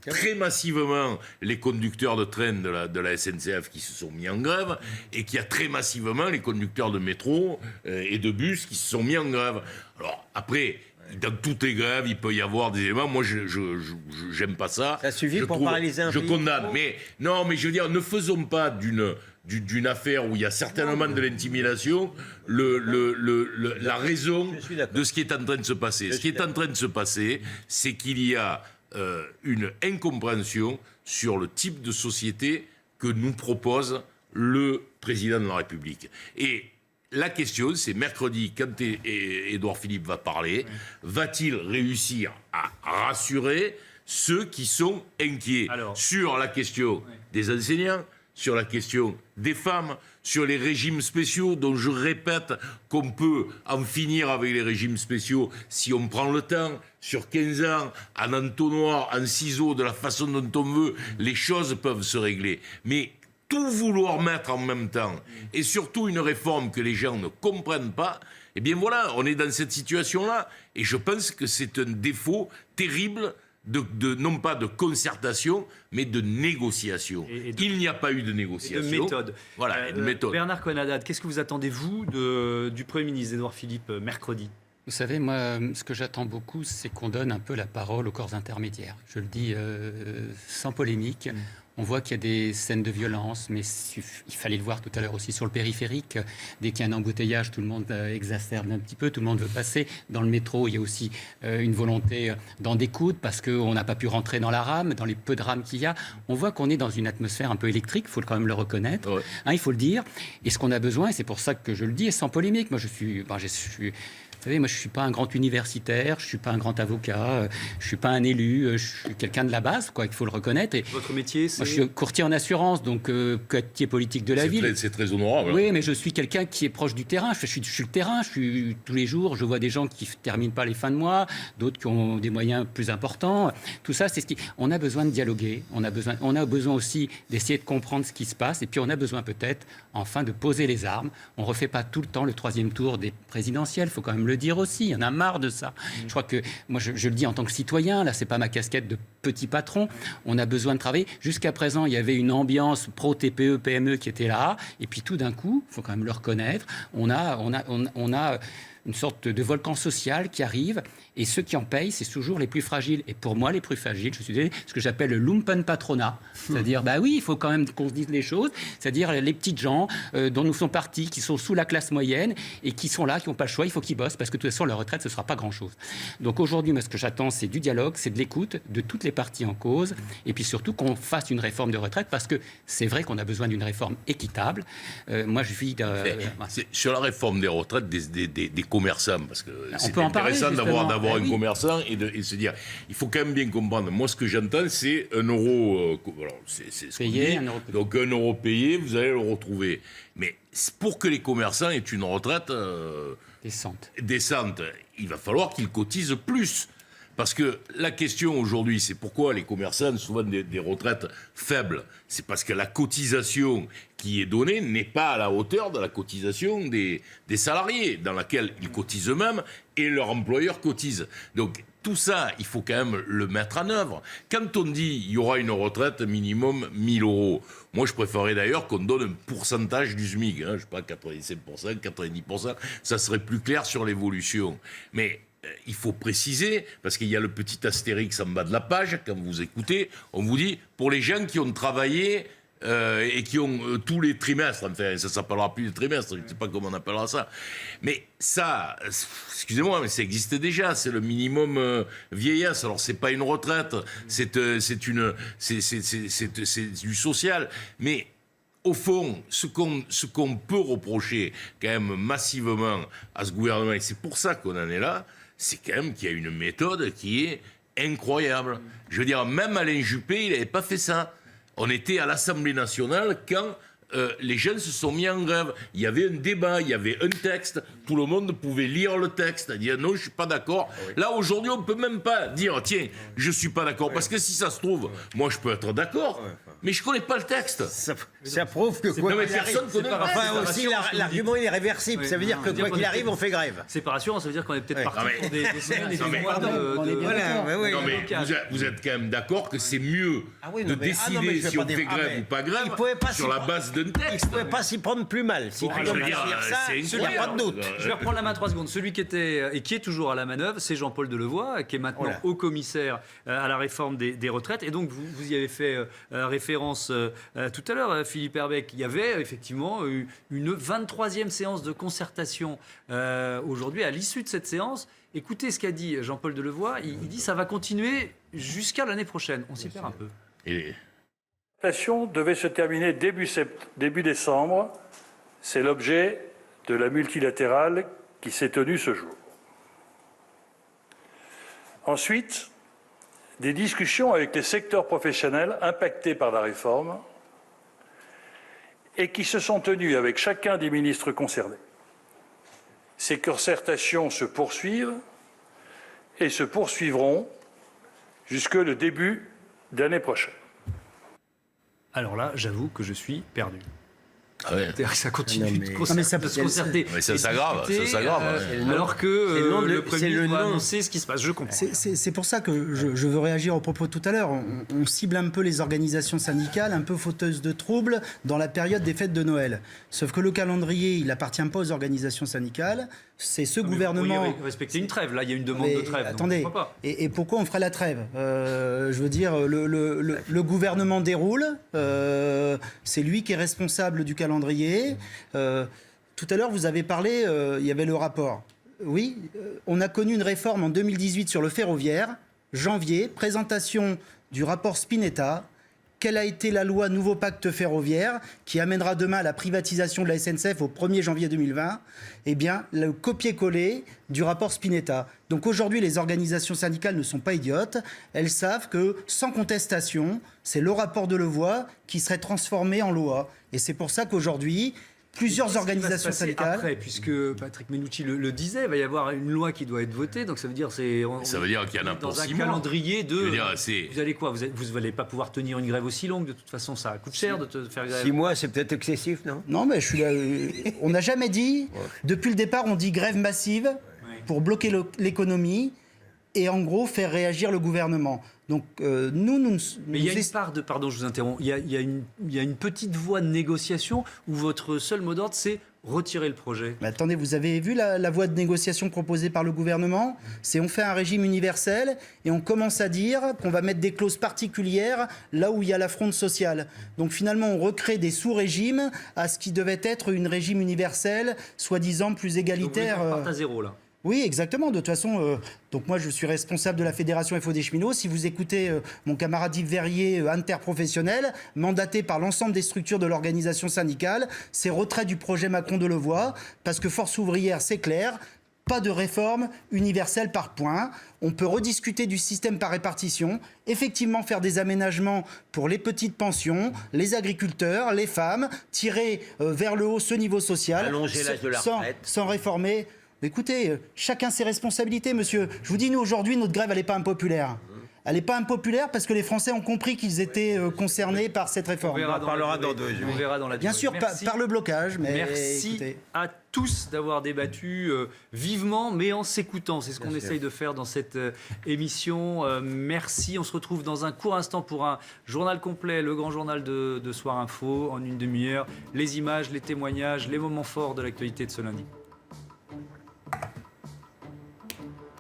très massivement les conducteurs de train de la SNCF qui se sont mis en grève et qu'il y a très massivement les conducteurs de métro et de bus qui se sont mis en grève. Alors, après... Dans toutes les grèves, il peut y avoir des éléments. Moi, j'aime pas ça. Ça suffit pour paralyser un pays. Je condamne. Mais non, mais je veux dire, ne faisons pas d'une affaire où il y a certainement de l'intimidation la raison de ce qui est en train de se passer. Ce qui est en train de se passer, c'est qu'il y a une incompréhension sur le type de société que nous propose le président de la République. Et la question, c'est mercredi, quand Édouard Philippe va parler, va-t-il réussir à rassurer ceux qui sont inquiets sur la question des enseignants, sur la question des femmes, sur les régimes spéciaux, dont je répète qu'on peut en finir avec les régimes spéciaux si on prend le temps, sur 15 ans, en entonnoir, en ciseaux, de la façon dont on veut, les choses peuvent se régler. Mais tout vouloir mettre en même temps, et surtout une réforme que les gens ne comprennent pas, eh bien voilà, on est dans cette situation-là. Et je pense que c'est un défaut terrible, non pas de concertation, mais de négociation. Il n'y a pas eu de négociation. Et de méthode. Voilà, de méthode. Bernard Cohen-Haddad, qu'est-ce que vous attendez, vous, du Premier ministre Édouard Philippe, mercredi ? Vous savez, moi, ce que j'attends beaucoup, c'est qu'on donne un peu la parole aux corps intermédiaires. Je le dis sans polémique. On voit qu'il y a des scènes de violence, mais il fallait le voir tout à l'heure aussi sur le périphérique. Dès qu'il y a un embouteillage, tout le monde exacerbe un petit peu, tout le monde veut passer. Dans le métro, il y a aussi une volonté d'en découdre parce qu'on n'a pas pu rentrer dans la rame, dans les peu de rames qu'il y a. On voit qu'on est dans une atmosphère un peu électrique, il faut quand même le reconnaître, il faut le dire. Et ce qu'on a besoin, et c'est pour ça que je le dis, et sans polémique, moi je suis vous savez, moi, je ne suis pas un grand universitaire, je ne suis pas un grand avocat, je ne suis pas un élu, je suis quelqu'un de la base, quoi, il faut le reconnaître. Et votre métier, c'est... Moi, je suis courtier en assurance, donc quartier politique de la ville. C'est très honorable. Oui, mais je suis quelqu'un qui est proche du terrain. Je suis le terrain, tous les jours, je vois des gens qui ne terminent pas les fins de mois, d'autres qui ont des moyens plus importants. Tout ça, c'est ce qui... On a besoin de dialoguer, on a besoin aussi d'essayer de comprendre ce qui se passe, et puis on a besoin peut-être, enfin, de poser les armes. On ne refait pas tout le temps le troisième tour des présidentielles, il faut quand même le dire aussi, il y en a marre de ça. Je crois que, moi je le dis en tant que citoyen, là c'est pas ma casquette de petit patron, on a besoin de travailler. Jusqu'à présent, il y avait une ambiance pro-TPE, PME qui était là, et puis tout d'un coup, il faut quand même le reconnaître, on a une sorte de volcan social qui arrive, et ceux qui en payent, c'est toujours les plus fragiles. Et pour moi, les plus fragiles, je suis désolé, ce que j'appelle le lumpen patronat. C'est-à-dire, bah oui, il faut quand même qu'on se dise les choses. C'est-à-dire les petites gens dont nous sommes partis, qui sont sous la classe moyenne, et qui sont là, qui n'ont pas le choix, il faut qu'ils bossent, parce que de toute façon, leur retraite, ce ne sera pas grand-chose. Donc aujourd'hui, moi, ce que j'attends, c'est du dialogue, c'est de l'écoute de toutes les parties en cause, et puis surtout qu'on fasse une réforme de retraite, parce que c'est vrai qu'on a besoin d'une réforme équitable. Moi, je vis... Sur la réforme des retraites, des commerçants, parce que c'est peut en parler, intéressant d'avoir justement. un commerçant et se dire, il faut quand même bien comprendre. Moi, ce que j'entends, c'est 1 euro. Alors, c'est ce qu'on Payé, dit. 1 euro payé. Donc 1 euro payé, vous allez le retrouver. Mais pour que les commerçants aient une retraite décente, il va falloir qu'ils cotisent plus. Parce que la question aujourd'hui, c'est pourquoi les commerçants ont souvent des retraites faibles. C'est parce que la cotisation qui est donnée n'est pas à la hauteur de la cotisation des salariés, dans laquelle ils cotisent eux-mêmes et leur employeur cotise. Donc tout ça, il faut quand même le mettre en œuvre. Quand on dit il y aura une retraite minimum 1 000 euros, moi je préférerais d'ailleurs qu'on donne un pourcentage du SMIC, je ne sais pas, 85%, 90%, ça serait plus clair sur l'évolution. Mais il faut préciser, parce qu'il y a le petit astérix en bas de la page, quand vous écoutez, on vous dit, pour les gens qui ont travaillé et qui ont tous les trimestres, enfin, ça ne s'appellera plus les trimestres, je ne sais pas comment on appellera ça. Mais ça, excusez-moi, mais ça existe déjà, c'est le minimum vieillesse. Alors, ce n'est pas une retraite, c'est du social. Mais au fond, ce qu'on peut reprocher quand même massivement à ce gouvernement, et c'est pour ça qu'on en est là, c'est quand même qu'il y a une méthode qui est incroyable. Je veux dire, même Alain Juppé, il n'avait pas fait ça. On était à l'Assemblée nationale quand les jeunes se sont mis en grève. Il y avait un débat, il y avait un texte, tout le monde pouvait lire le texte, dire non, je ne suis pas d'accord. Là, aujourd'hui, on ne peut même pas dire, tiens, je ne suis pas d'accord. Parce que si ça se trouve, moi, je peux être d'accord, mais je ne connais pas le texte. Ça prouve que quoi Non, mais qu'il arrive, personne connaît. enfin aussi, l'argument il est réversible. Ça veut dire que quoi qu'il arrive, on fait grève. C'est pas rassurant, ça veut dire qu'on est peut-être parti pour des semaines et des mois Non, mais vous êtes quand même d'accord que c'est mieux de décider si on fait grève ou pas grève sur la base d'un texte. Il ne pouvait pas s'y prendre plus mal. Si tu veux dire ça, il n'y a pas de doute. Je vais reprendre la main 3 secondes. Celui qui était et qui est toujours à la manœuvre, c'est Jean-Paul Delevoye, qui est maintenant haut commissaire à la réforme des retraites. Et donc, vous y avez fait référence tout à l'heure, Philippe Herbeck. Il y avait effectivement une 23e séance de concertation aujourd'hui. À l'issue de cette séance, écoutez ce qu'a dit Jean-Paul Delevoye. Il dit que ça va continuer jusqu'à l'année prochaine. On s'y perd un peu. La concertation devait se terminer début décembre. C'est l'objet de la multilatérale qui s'est tenue ce jour. Ensuite, des discussions avec les secteurs professionnels impactés par la réforme et qui se sont tenues avec chacun des ministres concernés. Ces concertations se poursuivent et se poursuivront jusque le début d'année prochaine. Alors là, j'avoue que je suis perdu. Ah ouais. C'est-à-dire que ça continue de se concerter. Mais ça s'aggrave. Alors que le Premier ministre doit annoncer ce qui se passe. Je comprends. C'est pour ça que je veux réagir au propos de tout à l'heure. On cible un peu les organisations syndicales, un peu fauteuses de troubles dans la période des fêtes de Noël. Sauf que le calendrier, il n'appartient pas aux organisations syndicales. C'est ce gouvernement... Vous pourriez respecter une trêve. Là, il y a une demande de trêve. Attendez, donc pas. Et pourquoi on ferait la trêve Je veux dire, le gouvernement déroule. C'est lui qui est responsable du calendrier. Tout à l'heure, vous avez parlé, il y avait le rapport. Oui, on a connu une réforme en 2018 sur le ferroviaire. Janvier, présentation du rapport Spinetta. Quelle a été la loi Nouveau Pacte Ferroviaire qui amènera demain à la privatisation de la SNCF au 1er janvier 2020 ? Eh bien, le copier-coller du rapport Spinetta. Donc aujourd'hui, les organisations syndicales ne sont pas idiotes. Elles savent que, sans contestation, c'est le rapport Delevoye qui serait transformé en loi. Et c'est pour ça qu'aujourd'hui... Plusieurs organisations syndicales. Après, puisque Patrick Mennucci le disait, il va y avoir une loi qui doit être votée. Donc ça veut dire qu'il y en a pour dans un 6 mois. calendrier de. Vous allez quoi ? Vous n'allez pas pouvoir tenir une grève aussi longue. De toute façon, ça coûte cher de te faire grève. 6 mois, c'est peut-être excessif, non ? Non, mais je suis là. On n'a jamais dit. Depuis le départ, on dit grève massive pour bloquer l'économie et en gros faire réagir le gouvernement. Donc mais il y a une part de... Pardon, je vous interromps. Il y a une petite voie de négociation où votre seul mot d'ordre, c'est retirer le projet. Mais attendez, vous avez vu la voie de négociation proposée par le gouvernement ? C'est on fait un régime universel et on commence à dire qu'on va mettre des clauses particulières là où il y a la fronde sociale. Donc finalement, on recrée des sous-régimes à ce qui devait être une régime universel, soi-disant plus égalitaire. Donc vous partez à zéro, là. Oui, exactement. De toute façon, donc moi, je suis responsable de la Fédération FO des cheminots. Si vous écoutez mon camarade Yves Verrier, interprofessionnel, mandaté par l'ensemble des structures de l'organisation syndicale, c'est retrait du projet Macron-Delevoye, parce que Force ouvrière, c'est clair, pas de réforme universelle par points. On peut rediscuter du système par répartition, effectivement faire des aménagements pour les petites pensions, les agriculteurs, les femmes, tirer vers le haut ce niveau social. Allonger l'âge de la retraite. Sans réformer. Écoutez, chacun ses responsabilités, monsieur. Je vous dis, nous, aujourd'hui, notre grève, elle n'est pas impopulaire. Elle n'est pas impopulaire parce que les Français ont compris qu'ils étaient concernés par cette réforme. On parlera dans 2 jours. On verra dans la Bien sûr, par le blocage. Mais merci écoutez. à tous d'avoir débattu vivement, mais en s'écoutant. C'est ce qu'on essaye de faire dans cette émission. Merci. On se retrouve dans un court instant pour un journal complet, le grand journal de Soir Info, en une demi-heure. Les images, les témoignages, les moments forts de l'actualité de ce lundi.